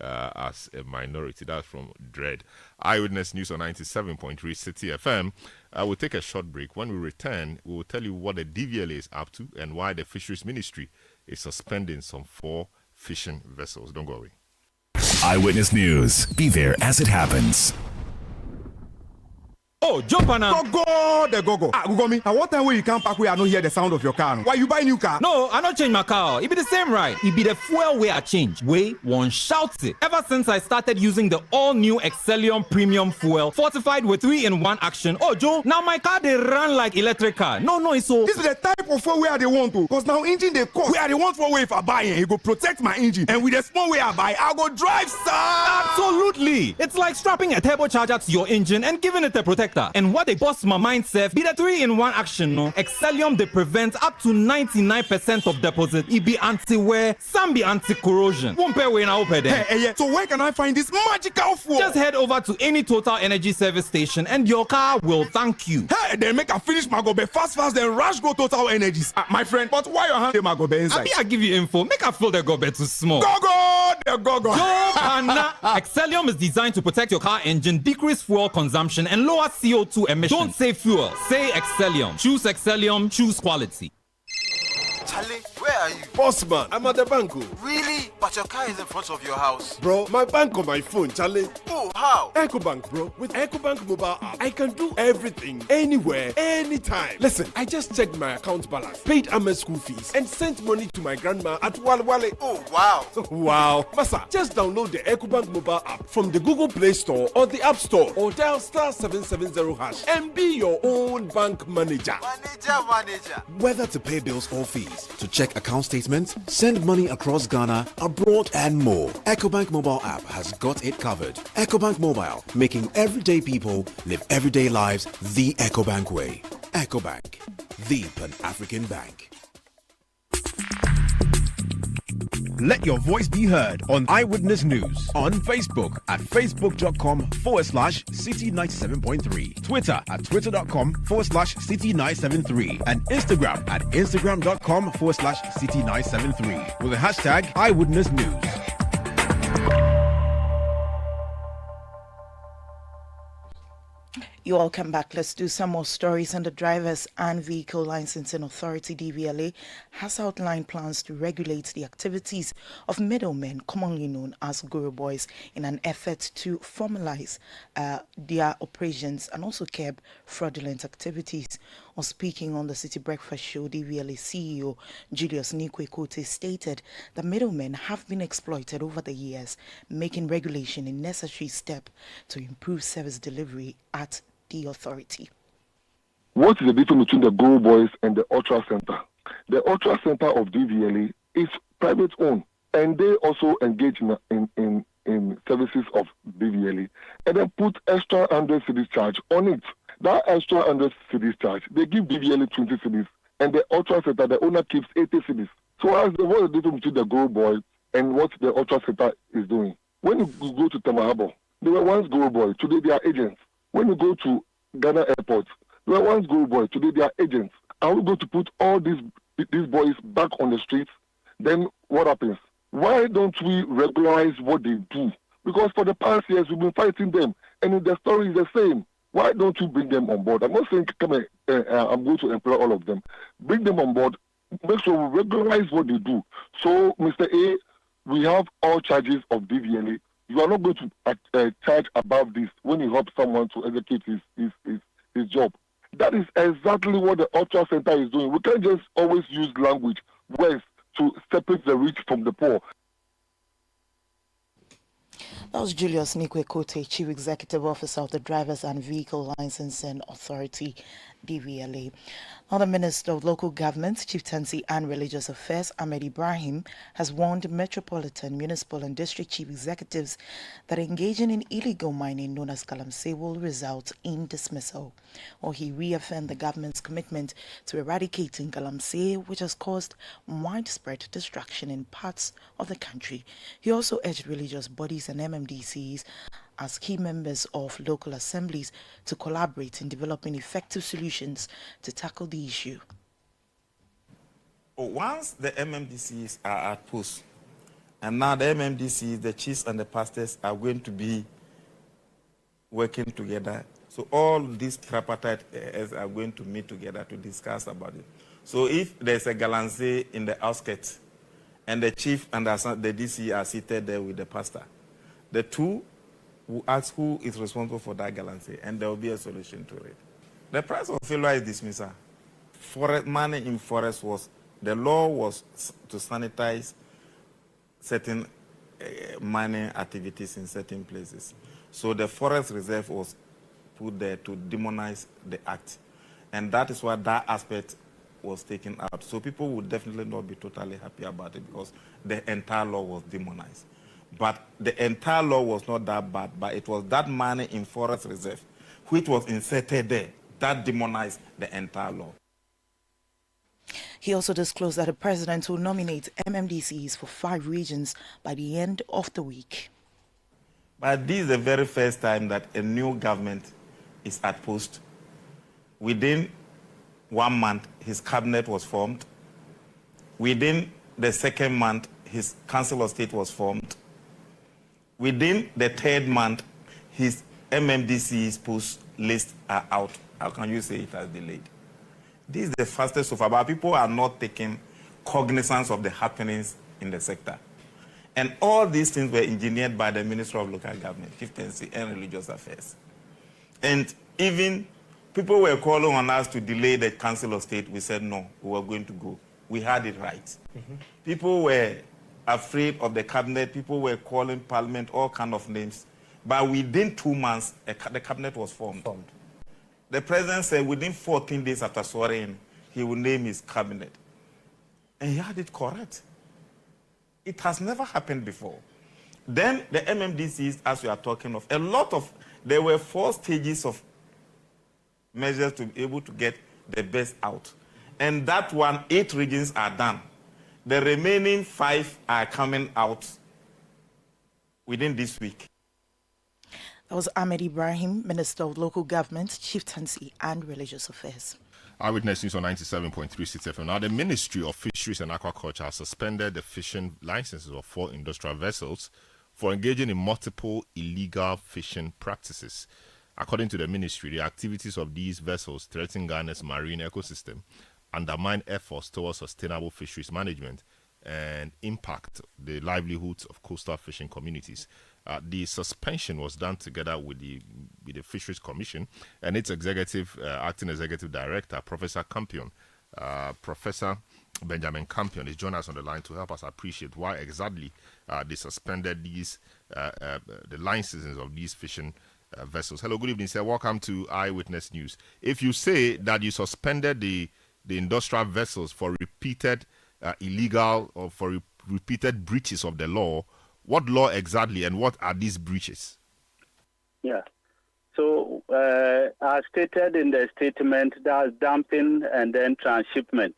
as a minority. That's from Dread. Eyewitness News on 97.3 Citi FM. We'll take a short break. When we return, we will tell you what the DVLA is up to and why the Fisheries Ministry is suspending some 4 fishing vessels. Don't go away. Eyewitness News. Be there as it happens. Oh, jump on now. Go. Gugomi, at what time will you come back where I don't hear the sound of your car? Why you buy new car? No, I don't change my car. It be the same, right? It be the fuel way I change. Way one shouts it. Ever since I started using the all-new Excellium Premium Fuel, fortified with 3-in-1 action. Oh, Joe, now my car, they run like electric car. No, it's so. This is the type of fuel where they want to. Because now engine, they cost. Where they want for way if I buy it, it go protect my engine. And with the small way I buy, I go drive, sir. Absolutely. It's like strapping a turbocharger to your engine and giving it a protector. And what they bust my mindset be the 3-in-1 action, no? Excellium, they prevent up to 99% of deposit. It be anti-wear, some be anti-corrosion. Won't pay when I open there. Hey, so where can I find this magical fuel? Just head over to any Total Energy service station and your car will thank you. Hey, then make a finish my gobe fast, then rush go Total Energies. My friend, but why you hand my gobe inside? I give you info. Make a fill the gobe too small. Go. Excellium is designed to protect your car engine, decrease fuel consumption, and lower CO2 emissions. Don't say fuel, say Excellium. Choose Excellium, choose quality. Charlie, where are you? Bossman, I'm at the bank. Really? But your car is in front of your house. Bro, my bank on my phone, Charlie. Oh, how? EcoBank, bro. With EcoBank mobile app, I can do everything, anywhere, anytime. Listen, I just checked my account balance, paid Ahmed's school fees, and sent money to my grandma at Walwale. Oh, wow. Wow. Masa, just download the EcoBank mobile app from the Google Play Store or the App Store, or dial *770# and be your own bank manager. Manager. Whether to pay bills or fees, to check account statements, send money across Ghana, abroad, and more, EcoBank mobile app has got it covered. EcoBank Mobile, making everyday people live everyday lives the EcoBank way. EcoBank, the Pan-African bank. Let your voice be heard on Eyewitness News on Facebook at facebook.com/Citi97.3, Twitter at twitter.com/Citi973, and Instagram at instagram.com/Citi973 with the hashtag Eyewitness News. You're welcome back. Let's do some more stories. And the Drivers and Vehicle Licensing Authority, DVLA, has outlined plans to regulate the activities of middlemen, commonly known as guru boys, in an effort to formalize their operations and also curb fraudulent activities. On speaking on the Citi Breakfast Show, DVLA CEO Julius Nikwe stated that middlemen have been exploited over the years, making regulation a necessary step to improve service delivery at the authority. What is the difference between the Go Boys and the Ultra Center? The Ultra Center of DVLA is private owned, and they also engage in services of DVLA, and then put extra 100 cedis charge on it. That extra 100 cedis charge, they give DVLA 20 cedis, and the Ultra Center, the owner keeps 80 cedis. So what is the difference between the Go Boys and what the Ultra Center is doing? When you go to Tamahabo, they were once Go Boys, today they are agents. When you go to Ghana Airport, they were once Go Boys, today they are agents. Are we going to put all these boys back on the streets? Then what happens? Why don't we regularize what they do? Because for the past years, we've been fighting them, and the story is the same. Why don't you bring them on board? I'm not saying come I'm going to employ all of them. Bring them on board. Make sure we regularize what they do. So, Mr. A, we have all charges of DVLA. You are not going to charge above this when you help someone to execute his job. That is exactly what the Ultra Center is doing. We can't just always use language, words, to separate the rich from the poor. That was Julius Nikwe-Kote, Chief Executive Officer of the Drivers and Vehicle Licensing Authority, DVLA. Now, the Minister of Local Government, Chieftaincy and Religious Affairs, Ahmed Ibrahim, has warned metropolitan, municipal and district chief executives that engaging in illegal mining known as Galamsey will result in dismissal. Or he reaffirmed the government's commitment to eradicating Galamsey, which has caused widespread destruction in parts of the country. He also urged religious bodies and MMDCs as key members of local assemblies to collaborate in developing effective solutions to tackle the issue. Once the MMDCs are at post, and now the MMDCs, the chiefs and the pastors are going to be working together. So all these tripartite are going to meet together to discuss about it. So if there's a Galamsey in the outskirts, and the chief and the DC are seated there with the pastor, the two will ask who is responsible for that Galamsey, and there will be a solution to it. The price of failure is dismissal. Forest money in forest the law was to sanitize certain mining activities in certain places. So the forest reserve was put there to demonize the act. And that is why that aspect was taken out. So people would definitely not be totally happy about it because the entire law was demonized. But the entire law was not that bad, but it was that money in forest reserve which was inserted there that demonized the entire law. He also disclosed that the president will nominate MMDCs for 5 regions by the end of the week. But this is the very first time that a new government is at post. Within 1 month, his cabinet was formed. Within the second month, his council of state was formed. Within the third month, his MMDC's post lists are out. How can you say it has delayed? This is the fastest so far, but people are not taking cognizance of the happenings in the sector. And all these things were engineered by the Minister of Local Government, Chieftaincy and Religious Affairs. And even people were calling on us to delay the Council of State. We said no, we were going to go. We had it right. People were afraid of the cabinet. People were calling Parliament all kinds of names. But within 2 months, the cabinet was formed. The president said within 14 days after swearing, he will name his cabinet. And he had it correct. It has never happened before. Then the MMDCs, as we are talking of, there were 4 stages of measures to be able to get the best out. And that one, 8 regions are done. The remaining 5 are coming out within this week. That was Ahmed Ibrahim, Minister of Local Government, Chieftaincy and Religious Affairs. Eyewitness News on 97.3 Citi FM. Now, the Ministry of Fisheries and Aquaculture has suspended the fishing licenses of 4 industrial vessels for engaging in multiple illegal fishing practices. According to the ministry, the activities of these vessels threaten Ghana's marine ecosystem, undermine efforts towards sustainable fisheries management, and impact the livelihoods of coastal fishing communities. The suspension was done together with the Fisheries Commission and its acting executive director, Professor Campion. Professor Benjamin Campion is joining us on the line to help us appreciate why exactly they suspended the licenses of these fishing vessels. Hello, good evening, sir. Welcome to Eyewitness News. If you say that you suspended the industrial vessels for repeated illegal or for repeated breaches of the law, what law exactly and what are these breaches? Yeah. So, as stated in the statement, that's dumping and then transshipment.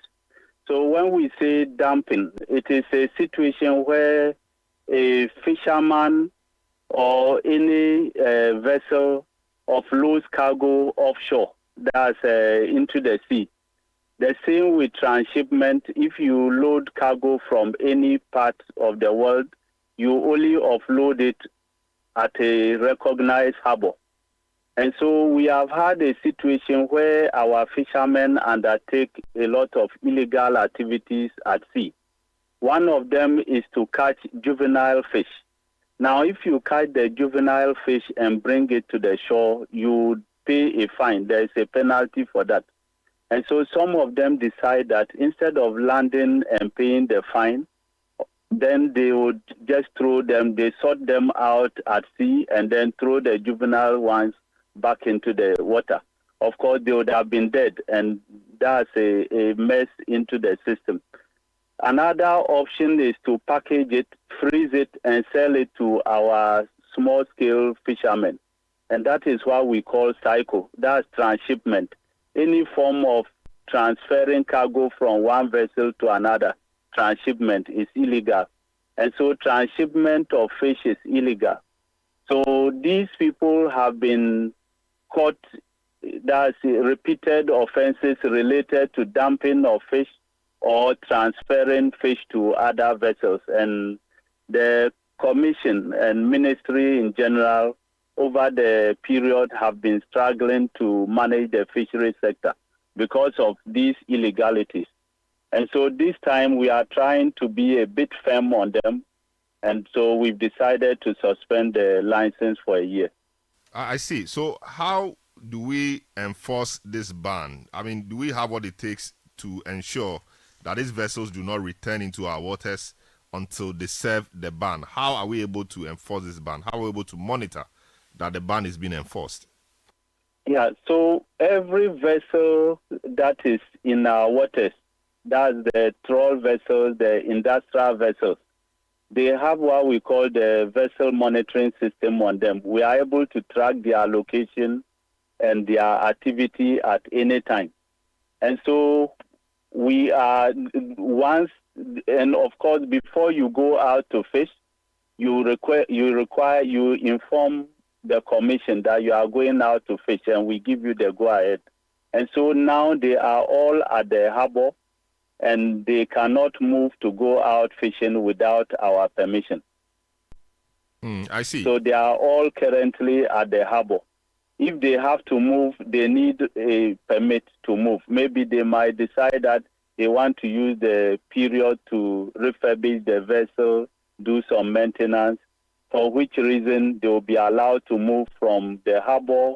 So when we say dumping, it is a situation where a fisherman or any vessel offloads cargo offshore, that's into the sea. The same with transshipment. If you load cargo from any part of the world, you only offload it at a recognized harbor. And so we have had a situation where our fishermen undertake a lot of illegal activities at sea. One of them is to catch juvenile fish. Now, if you catch the juvenile fish and bring it to the shore, you pay a fine. There is a penalty for that. And so some of them decide that instead of landing and paying the fine, then they would just throw them, they sort them out at sea and then throw the juvenile ones back into the water. Of course, they would have been dead, and that's a mess into the system. Another option is to package it, freeze it, and sell it to our small-scale fishermen. And that is what we call cycle. That's transshipment. Any form of transferring cargo from one vessel to another, transshipment is illegal. And so transshipment of fish is illegal. So these people have been caught, that's repeated offenses related to dumping of fish or transferring fish to other vessels. And the Commission and Ministry in general over the period have been struggling to manage the fishery sector because of these illegalities. And so this time we are trying to be a bit firm on them. And so we've decided to suspend the license for a year. I see. So how do we enforce this ban? I mean, do we have what it takes to ensure that these vessels do not return into our waters until they serve the ban? How are we able to enforce this ban? How are we able to monitor that the ban is being enforced? Yeah, so every vessel that is in our waters, that's the trawl vessels, the industrial vessels, they have what we call the vessel monitoring system on them. We are able to track their location and their activity at any time. And so we are once, and of course, before you go out to fish, you inform the Commission that you are going out to fish, and we give you the go-ahead. And so now they are all at the harbor, and they cannot move to go out fishing without our permission. I see. So they are all currently at the harbor. If they have to move, they need a permit to move. Maybe they might decide that they want to use the period to refurbish the vessel, do some maintenance, for which reason they will be allowed to move from the harbor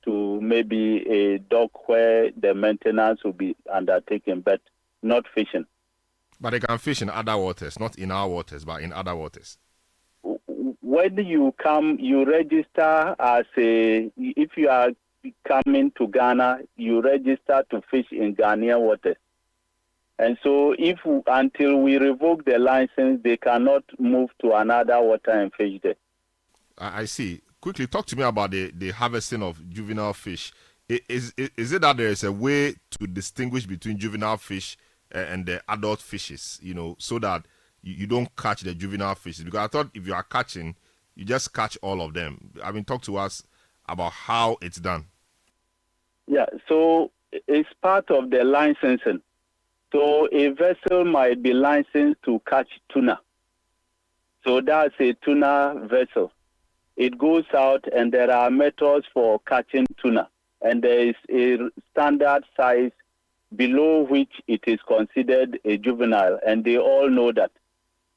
to maybe a dock where the maintenance will be undertaken, but not fishing. But they can fish in other waters, not in our waters, but in other waters. When you come, you register as if you are coming to Ghana, you register to fish in Ghanaian waters. And so until we revoke the license, they cannot move to another water and fish there. I see. Quickly, talk to me about the harvesting of juvenile fish. Is it that there is a way to distinguish between juvenile fish and the adult fishes, so that you don't catch the juvenile fishes? Because I thought if you are catching, you just catch all of them. I mean, talk to us about how it's done. Yeah, so it's part of the licensing. So a vessel might be licensed to catch tuna. So that's a tuna vessel. It goes out and there are methods for catching tuna. And there is a standard size below which it is considered a juvenile, and they all know that.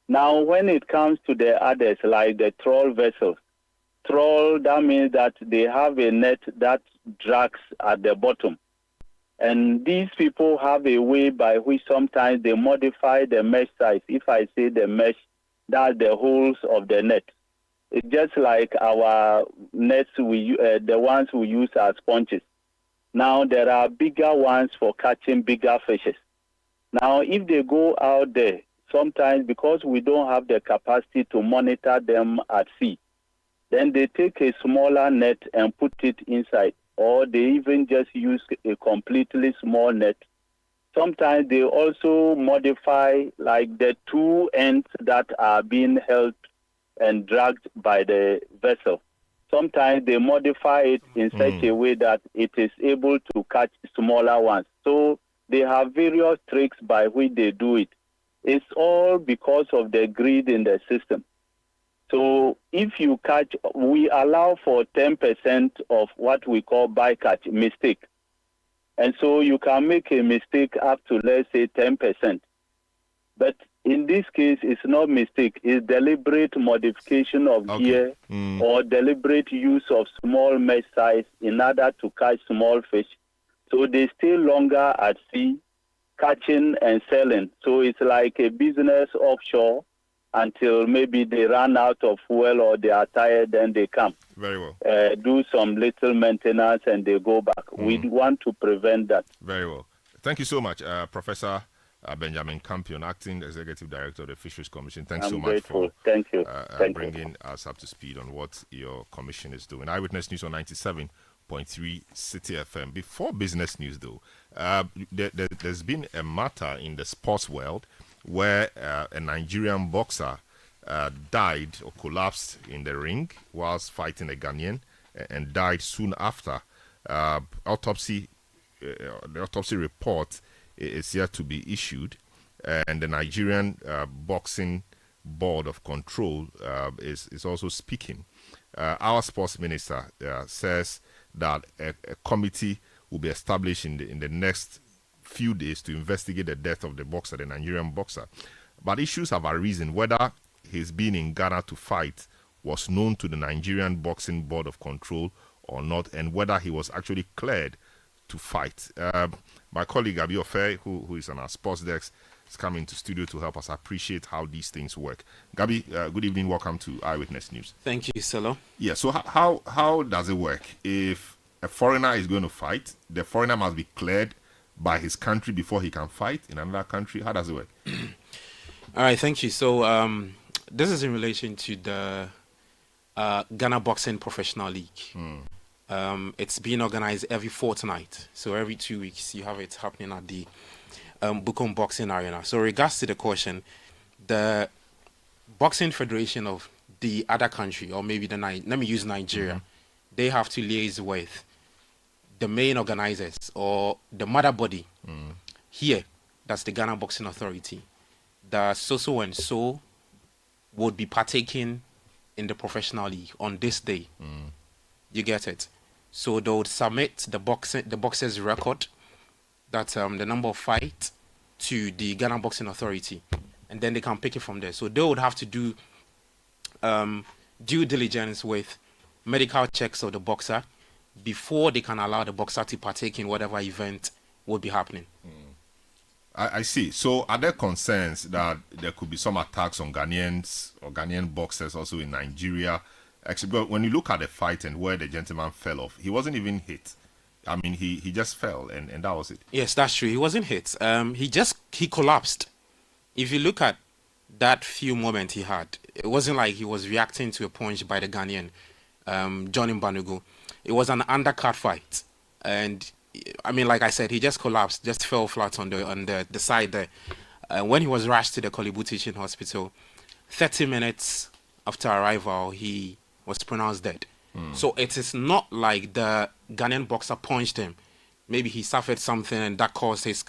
Now, when it comes to the others, like the trawl vessels, trawl, that means that they have a net that drags at the bottom. And these people have a way by which sometimes they modify the mesh size. If I say the mesh, that's the holes of the net. It's just like our nets, the ones we use as sponges. Now, there are bigger ones for catching bigger fishes. Now, if they go out there, sometimes because we don't have the capacity to monitor them at sea, then they take a smaller net and put it inside, or they even just use a completely small net. Sometimes they also modify like the two ends that are being held and dragged by the vessel. Sometimes they modify it in such a way that it is able to catch smaller ones. So they have various tricks by which they do it. It's all because of the greed in the system. So if you catch, we allow for 10% of what we call bycatch, mistake. And so you can make a mistake up to, let's say, 10%. But in this case, it's not mistake. It's deliberate modification of gear or deliberate use of small mesh size in order to catch small fish. So they stay longer at sea, catching and selling. So it's like a business offshore until maybe they run out of fuel or they are tired, then they come. Very well. Do some little maintenance and they go back. We want to prevent that. Very well. Thank you so much, Professor Benjamin Campion, Acting Executive Director of the Fisheries Commission. Thanks so much grateful. for Thank you. bringing us up to speed on what your commission is doing. Eyewitness News on 97.3 Citi FM. Before business news, though, there's been a matter in the sports world where a Nigerian boxer died or collapsed in the ring whilst fighting a Ghanaian and died soon after. The autopsy report is yet to be issued, and the Nigerian Boxing Board of Control is also speaking. Our sports minister says that a committee will be established in the next few days to investigate the death of the boxer, the Nigerian boxer. But issues have arisen whether his being in Ghana to fight was known to the Nigerian Boxing Board of Control or not, and whether he was actually cleared to fight. My colleague Gabi Ofe, who is on our sports desk, is coming to studio to help us appreciate how these things work. Gabi, good evening. Welcome to Eyewitness News. Thank you, Solo. Yeah, so how does it work? If a foreigner is going to fight, the foreigner must be cleared by his country before he can fight in another country. How does it work? All right, thank you. So this is in relation to the Ghana Boxing Professional League. It's being organized every fortnight. So every 2 weeks, you have it happening at the Bukom Boxing Arena. So regards to the question, the Boxing Federation of the other country, or maybe let me use Nigeria, they have to liaise with the main organizers or the mother body here, that's the Ghana Boxing Authority. The so and so would be partaking in the professional league on this day. You get it? So they would submit the boxer's record, that's the number of fights, to the Ghana Boxing Authority, and then they can pick it from there. So they would have to do due diligence with medical checks of the boxer before they can allow the boxer to partake in whatever event will be happening. I see. So are there concerns that there could be some attacks on Ghanaians or Ghanaian boxers also in Nigeria? Actually, when you look at the fight and where the gentleman fell off, he wasn't even hit. I mean, he just fell and that was it. Yes, that's true. He wasn't hit. He collapsed. If you look at that few moments he had, it wasn't like he was reacting to a punch by the Ghanaian, Johnny Banugu. It was an undercut fight. And I mean, like I said, he just collapsed, just fell flat on the side there. When he was rushed to the Kolibu Teaching Hospital, 30 minutes after arrival, he was pronounced dead. So it is not like the Ghanaian boxer punched him. Maybe he suffered something and that caused his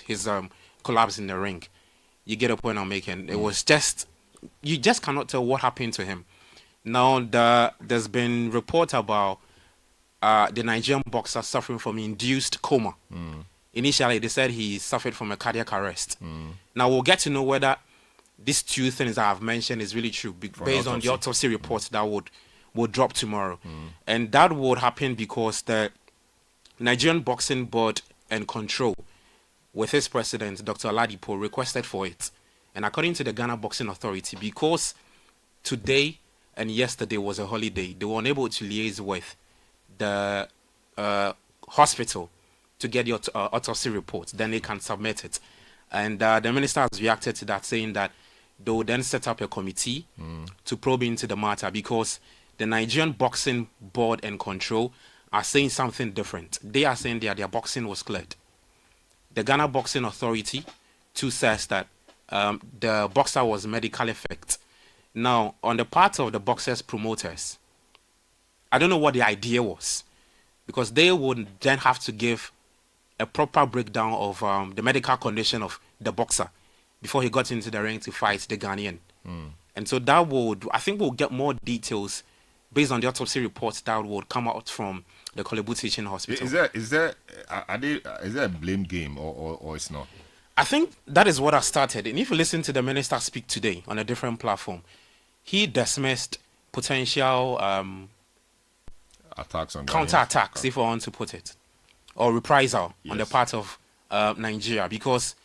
collapse in the ring. You get a point I'm making. It was just, you just cannot tell what happened to him. Now, there's been report about the Nigerian boxer suffering from induced coma. Initially, they said he suffered from a cardiac arrest. Now, we'll get to know whether these two things that I've mentioned is really true based on the autopsy reports that would drop tomorrow. And that would happen because the Nigerian Boxing Board and Control, with its president, Dr. Oladipo, requested for it. And according to the Ghana Boxing Authority, because today and yesterday was a holiday, they were unable to liaise with the hospital to get the autopsy report. Then they can submit it. And the minister has reacted to that, saying that they will then set up a committee to probe into the matter, because the Nigerian Boxing Board and Control are saying something different. They are saying that their boxing was cleared. The Ghana Boxing Authority too says that the boxer was medically fit. Now, on the part of the boxers' promoters, I don't know what the idea was, because they would then have to give a proper breakdown of the medical condition of the boxer before he got into the ring to fight the Ghanaian. And And so that would, I think we'll get more details based on the autopsy reports that would come out from the Kolebu Teaching Hospital. Is there a blame game or it's not? I think that is what has started. And if you listen to the minister speak today on a different platform, he dismissed potential attacks on counterattacks, if I want to put it, or reprisal on the part of Nigeria, because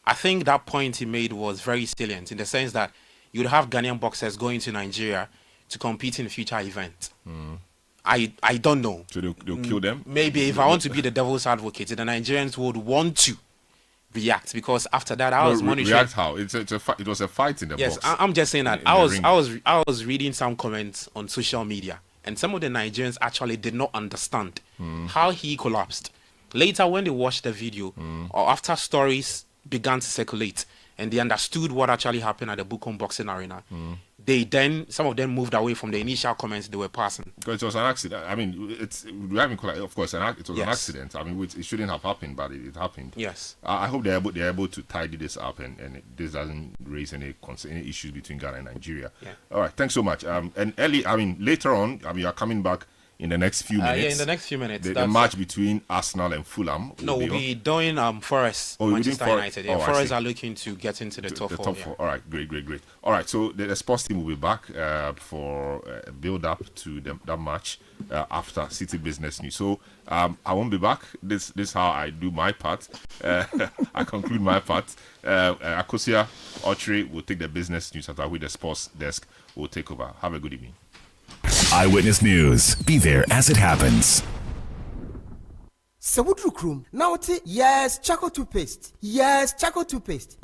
I think that point he made was very salient in the sense that you would have Ghanaian boxers going to Nigeria to compete in future events. I don't know. So they'll kill them? Maybe if I want to be the devil's advocate, the Nigerians would want to react, because after that I was monitoring. React how? It was a fight in the box. Yes, I'm just saying that I was reading some comments on social media, and some of the Nigerians actually did not understand how he collapsed. Later, when they watched the video, or after stories began to circulate, and they understood what actually happened at the Bukom Boxing Arena, some of them moved away from the initial comments they were passing. Because it was an accident. I mean, of course, it was an accident. I mean, it shouldn't have happened, but it happened. Yes. I hope they're able to tidy this up, and this doesn't raise any issues between Ghana and Nigeria. Yeah. All right, thanks so much. And later on, you are coming back in the next few minutes. Yeah, in the next few minutes. The match between Arsenal and Fulham. We'll be doing Forest, Manchester United. Yeah, Forest are looking to get into the top four. All right, great. All right, so the sports team will be back for a build-up to that match after Citi Business News. So I won't be back. This is how I do my part. I conclude my part. Akosia Ochre will take the business news after which the sports desk will take over. Have a good evening. Eyewitness News. Be there as it happens. Sawudru krum na wote yes charcoal toothpaste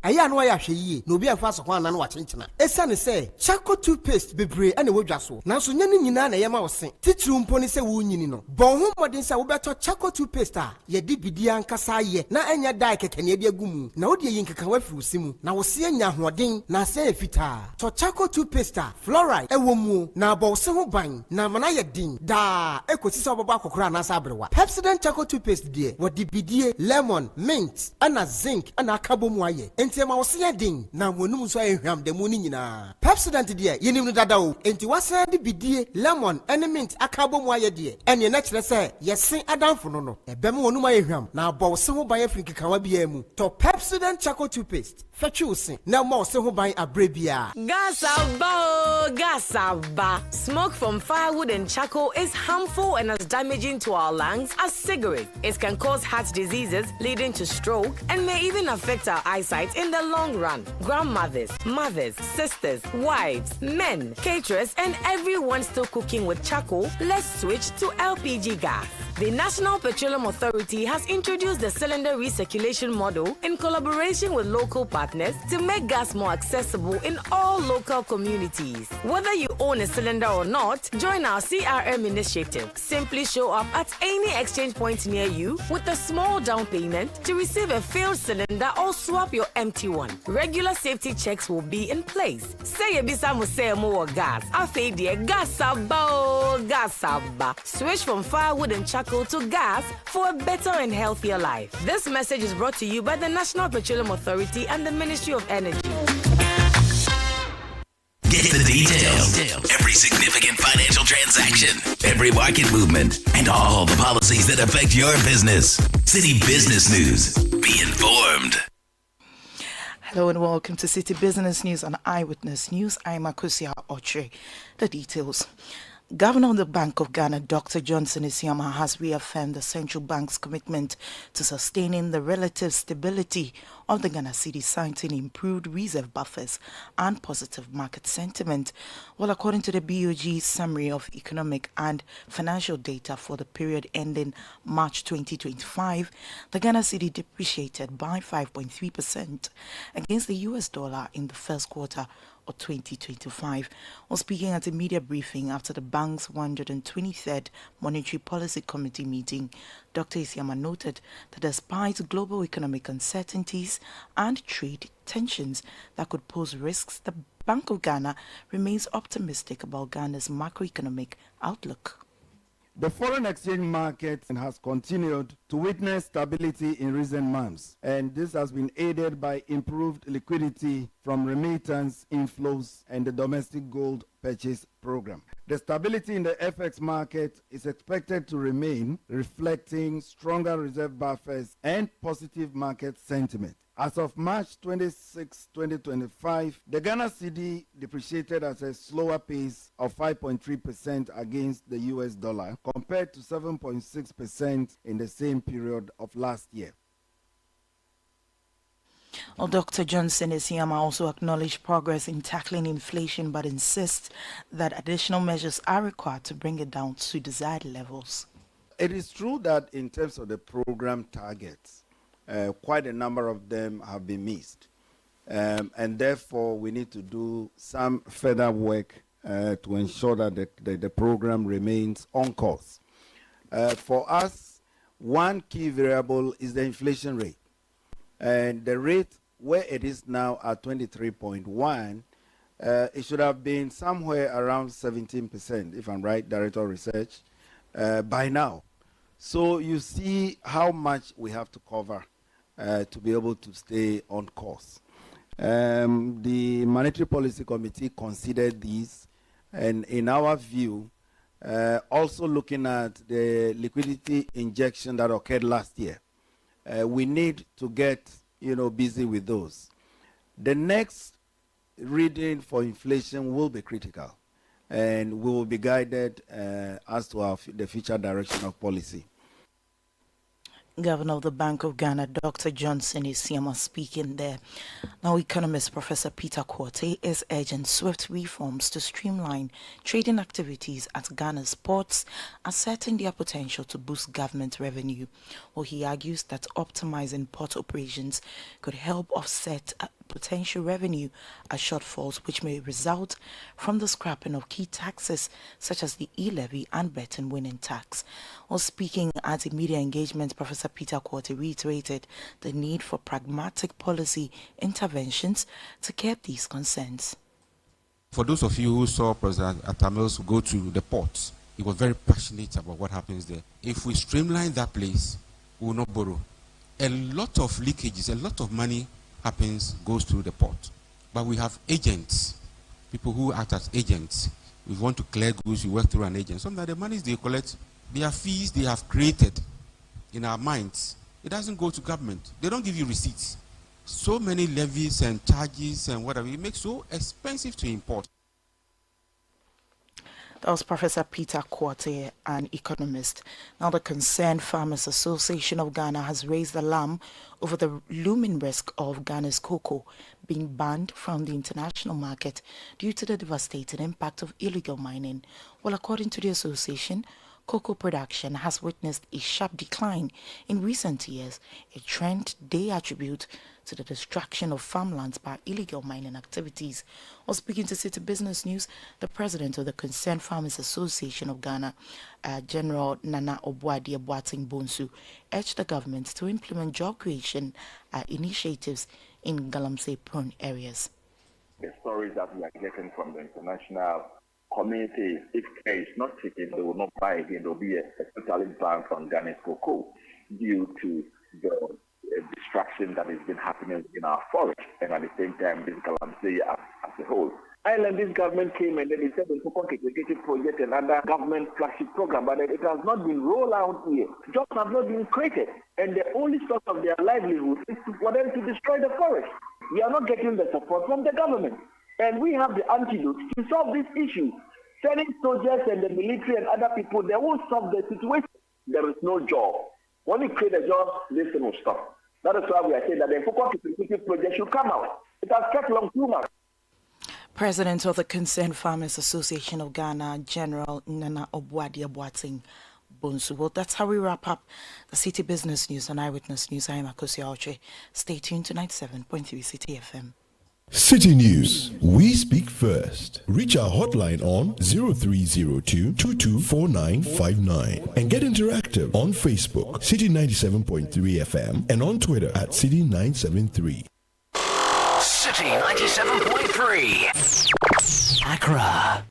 aya no ya hwe yie na obi afa so kwan na no wa chenchena esane se charcoal toothpaste bebre ane wodwa so na so nya ni nyina na yema wo se titru mpo ni se wo nyini no bon ho modin se wo beto charcoal toothpaste a ye di bidia nkasa ye na anya dai kekene ade agumu na wo de yin keka wa firusimu na wo se nya hoden na se efita to charcoal toothpaste a fluoride ewo mu na bo se ho ban na mana ye din da ekosi se obobo akokora na sa abrewa Pepsodent charcoal toothpaste dear what the bidie lemon mint ana zinc ana akabomu aye enti ma wo se din na wonum so ahwam de mu ni nyina Pepsodent dear yenim no dada o enti wasa de bidie lemon and mint akabomu aye dear ene na kire se yesen adamfo no ebem wonum ahwam na abo se ho ban afrika kawa bia mu to Pepsodent charcoal toothpaste fetchu se na ma se ho ban abrebia gasaba smoke from firewood and charcoal is harmful and as damaging to our lungs as cigarettes. It can cause heart diseases leading to stroke and may even affect our eyesight in the long run. Grandmothers, mothers, sisters, wives, men, caterers, and everyone still cooking with charcoal, let's switch to LPG gas. The National Petroleum Authority has introduced the cylinder recirculation model in collaboration with local partners to make gas more accessible in all local communities. Whether you own a cylinder or not, join our CRM initiative. Simply show up at any exchange point near you with a small down payment to receive a filled cylinder or swap your empty one. Regular safety checks will be in place. Say ebisa mo say more gas. Afi die gasaba. Switch from firewood and charcoal to gas for a better and healthier life. This message is brought to you by the National Petroleum Authority and the Ministry of Energy. Get the details. Every significant financial transaction, every market movement, and all the policies that affect your business. Citi Business News. Be informed. Hello and welcome to Citi Business News on Eyewitness News. I'm Akosia Ochre. The details. Governor of the Bank of Ghana, Dr. Johnson Isiama, has reaffirmed the central bank's commitment to sustaining the relative stability of the Ghana cedi, citing improved reserve buffers and positive market sentiment. Well, according to the BOG's summary of economic and financial data for the period ending March 2025, the Ghana cedi depreciated by 5.3% against the US dollar in the first quarter of 2025. While speaking at a media briefing after the bank's 123rd Monetary Policy Committee meeting, Dr. Isiama noted that despite global economic uncertainties and trade tensions that could pose risks, the Bank of Ghana remains optimistic about Ghana's macroeconomic outlook. The foreign exchange market has continued to witness stability in recent months, and this has been aided by improved liquidity from remittance inflows and the domestic gold purchase program. The stability in the FX market is expected to remain, reflecting stronger reserve buffers and positive market sentiment. As of March 26, 2025, the Ghana Citi depreciated at a slower pace of 5.3% against the US dollar compared to 7.6% in the same period of last year. Well, Dr. Johnson Esiama also acknowledged progress in tackling inflation but insists that additional measures are required to bring it down to desired levels. It is true that in terms of the program targets, quite a number of them have been missed. And therefore, we need to do some further work to ensure that the program remains on course. For us, one key variable is the inflation rate. And the rate where it is now at 23.1, it should have been somewhere around 17%, if I'm right, Director of Research, by now. So you see how much we have to cover to be able to stay on course. The Monetary Policy Committee considered these, and in our view, also looking at the liquidity injection that occurred last year, we need to get busy with those. The next reading for inflation will be critical, and we will be guided as to the future direction of policy. Governor of the Bank of Ghana, Dr. Johnson Esiama, speaking there. Now, economist Professor Peter Quartey is urging swift reforms to streamline trading activities at Ghana's ports, asserting their potential to boost government revenue. Well, he argues that optimizing port operations could help offset potential revenue shortfalls which may result from the scrapping of key taxes such as the e-levy and bet and winning tax. While speaking at a media engagement, Professor Peter Quartey reiterated the need for pragmatic policy interventions to curb these concerns. For those of you who saw President Atamils go to the ports, he was very passionate about what happens there. If we streamline that place, we will not borrow. A lot of leakages, a lot of money goes through the port. But we have agents, people who act as agents. We want to clear goods, we work through an agent. Sometimes the monies they collect, they are fees they have created in our minds. It doesn't go to government. They don't give you receipts. So many levies and charges and whatever. It makes it so expensive to import. That was Professor Peter Quartey, an economist. Now, the Concerned Farmers Association of Ghana has raised alarm over the looming risk of Ghana's cocoa being banned from the international market due to the devastating impact of illegal mining. Well, according to the association, cocoa production has witnessed a sharp decline in recent years, a trend they attribute to the destruction of farmlands by illegal mining activities. While speaking to Citi Business News, the president of the Concerned Farmers Association of Ghana, General Nana Obuadi Boateng Bonsu, urged the government to implement job creation initiatives in Galamsey-prone areas. The stories that we are getting from the international community, if care is not taken, they will not buy again. There will be a total ban on Ghana's cocoa due to the destruction that has been happening in our forest, and at the same time, this Galamsey as a whole. Ireland, this government came and then they said the Cocoa Executive Project and other government flagship program, but it has not been rolled out here. Jobs have not been created, and the only source of their livelihood is for them to destroy the forest. We are not getting the support from the government, and we have the antidote to solve this issue. Sending soldiers and the military and other people, they won't solve the situation. There is no job. When you create a job, this thing will stop. That is why we are saying that the Cocoa Executive Project should come out. It has kept long 2 months. President of the Concerned Farmers Association of Ghana, General Nana Obuadi Boateng Bonsu. Well, that's how we wrap up the Citi Business News on Eyewitness News. I am Akosi Aoche. Stay tuned to 97.3 Citi FM. City News. We speak first. Reach our hotline on 0302 224959 and get interactive on Facebook, City 97.3 FM, and on Twitter at City 973. City 97.3. Accra.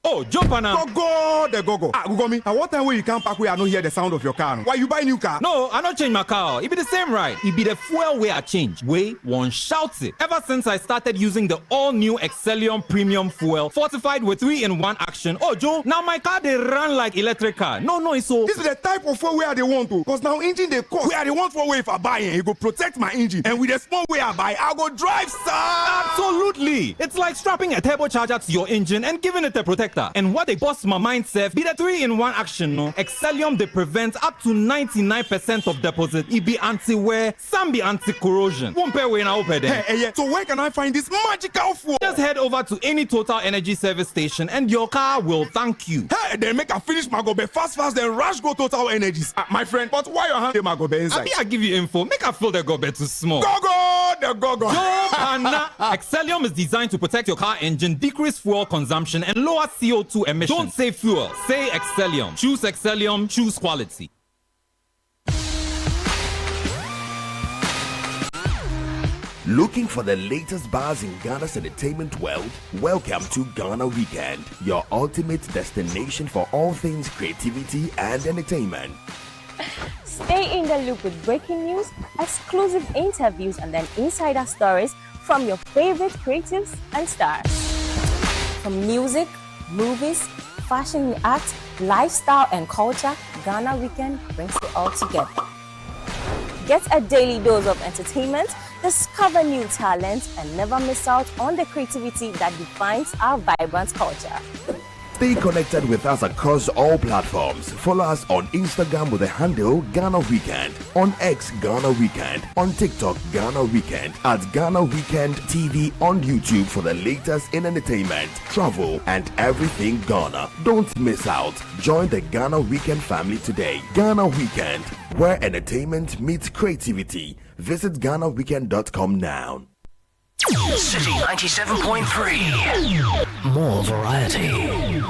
Oh, jump on now. Go, the go. Ugomi, at what time will you come back where I don't hear the sound of your car? Why you buy new car? No, I don't change my car. It be the same right. It be the fuel way I change. Way one shouts it. Ever since I started using the all-new Excellium Premium Fuel, fortified with 3-in-1 action. Oh, Joe, now my car they run like electric car. No, it's so. This is the type of fuel where they want to. Because now engine they cost. Where they want for way if I buy it, it go protect my engine. And with the small way I buy, I go drive, sir. Absolutely. It's like strapping a turbocharger to your engine and giving it a protector. And what they bust my mind says be the 3-in-1 action, no? Excellium they prevent up to 99% of deposit. It be anti-wear, some be anti-corrosion. Won't pay when I open them. Hey, so where can I find this magical fuel? Just head over to any Total Energy service station and your car will thank you. Hey, then make a finish my gobe fast, then rush go Total Energies. My friend, but why your hand my gobe inside? I give you info. Make a fill the gobe too small. The go. Excellium is designed to protect your car engine, decrease fuel consumption, and lower CO2 emissions. Don't say fuel, say Excellium. Choose Excellium, choose quality. Looking for the latest buzz in Ghana's entertainment world? Welcome to Ghana Weekend, your ultimate destination for all things creativity and entertainment. Stay in the loop with breaking news, exclusive interviews, and then insider stories from your favorite creatives and stars. From music, movies, fashion and art, lifestyle and culture, Ghana Weekend brings it all together. Get a daily dose of entertainment, discover new talent, and never miss out on the creativity that defines our vibrant culture. Stay connected with us across all platforms. Follow us on Instagram with the handle Ghana Weekend, on X Ghana Weekend, on TikTok Ghana Weekend, at Ghana Weekend TV on YouTube for the latest in entertainment, travel, and everything Ghana. Don't miss out. Join the Ghana Weekend family today. Ghana Weekend, where entertainment meets creativity. Visit GhanaWeekend.com now. City 97.3. More variety.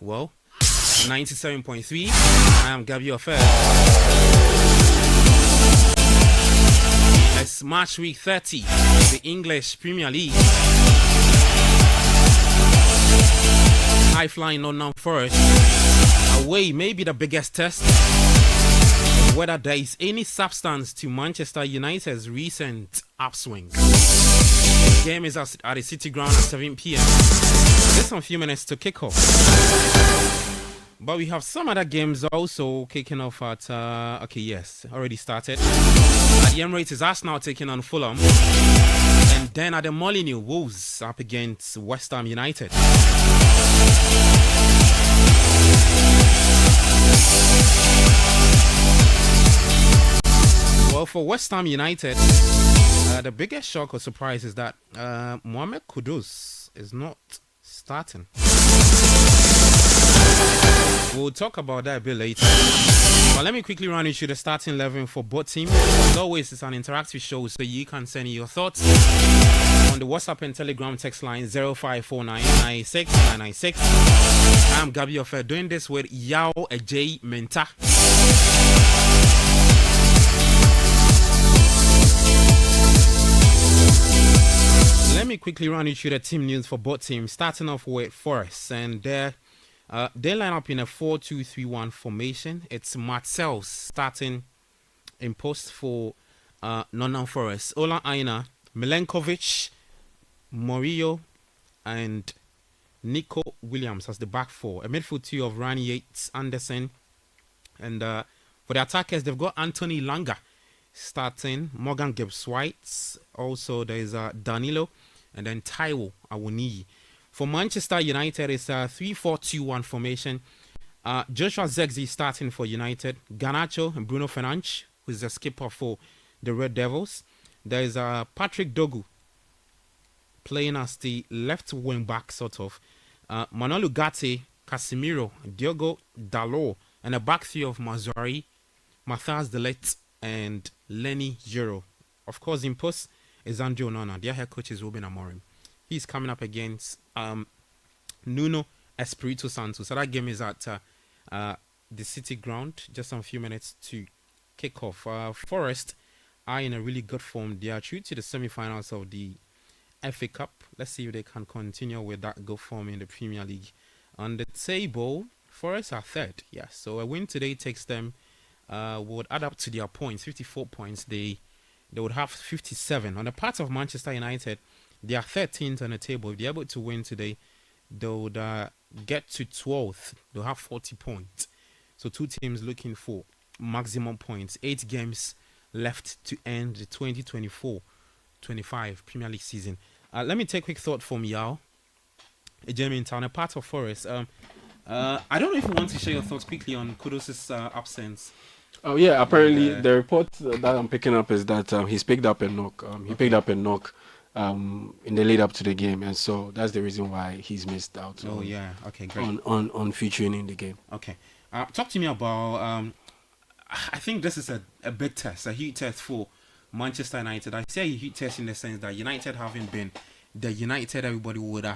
Well, 97.3. I am Gabriel Fair. It's March week 30, the English Premier League. High flying Nottingham Forest away may be the biggest test of whether there is any substance to Manchester United's recent upswing. The game is at the Citi ground at 7 p.m. Just a few minutes to kick off. But we have some other games also kicking off at, already started. At the Emirates is Arsenal taking on Fulham. And then at the Molineux, Wolves up against West Ham United. Well, for West Ham United, the biggest shock or surprise is that Mohamed Kudus is not starting. We'll talk about that a bit later. But let me quickly run you through the starting 11 for both teams. As always, it's an interactive show, so you can send your thoughts on the WhatsApp and Telegram text line 0549969996. I'm Gabi Ofer doing this with Yao Ajay Menta. Let me quickly run you through the team news for both teams, starting off with Forest, and they line up in a 4-2-3-1 formation. It's Marcel starting in post for Nottingham Forest. Ola Aina, Milenkovic, Murillo, and Nico Williams as the back four. A midfield two of Rani Yates, Anderson, and for the attackers they've got Anthony Langa starting, Morgan Gibbs-White. Also there is Danilo, and then Taiwo Awoniyi. For Manchester United, it's a 3-4-2-1 formation. Joshua Zirkzee starting for United. Garnacho and Bruno Fernandes, who is the skipper for the Red Devils. There is Patrick Dogu playing as the left wing back, sort of. Manuel Ugarte, Casemiro, Diogo Dalot, and a back three of Mazuari, Matthias De Ligt, and Lenny Giro. Of course, in post is Andrew Onana. Their head coach is Ruben Amorim. He's coming up against Nuno Espirito Santo. So that game is at the City ground. Just a few minutes to kick off. Forest are in a really good form. They are through to the semi-finals of the FA Cup. Let's see if they can continue with that good form in the Premier League. On the table, Forest are third. Yeah, so a win today takes them, would add up to their points, 54 points. They would have 57. On the part of Manchester United, they are 13th on the table. If they're able to win today, they would get to 12th. They'll have 40 points. So two teams looking for maximum points. 8 games left to end the 2024-25 Premier League season. Let me take a quick thought from Yao. Jamie in town, a part of Forest. I don't know if you want to share your thoughts quickly on Kudus' absence. Oh yeah, apparently the report that I'm picking up is that he's picked up a knock. He picked up a knock in the lead up to the game, and so that's the reason why he's missed out. Okay, great. On featuring in the game. Okay, talk to me about. I think this is a big test, a huge test for Manchester United. I say a huge test in the sense that United haven't been the United everybody would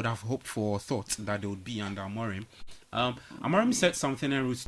have hoped for or thought that they would be under Amorim. Amorim said something and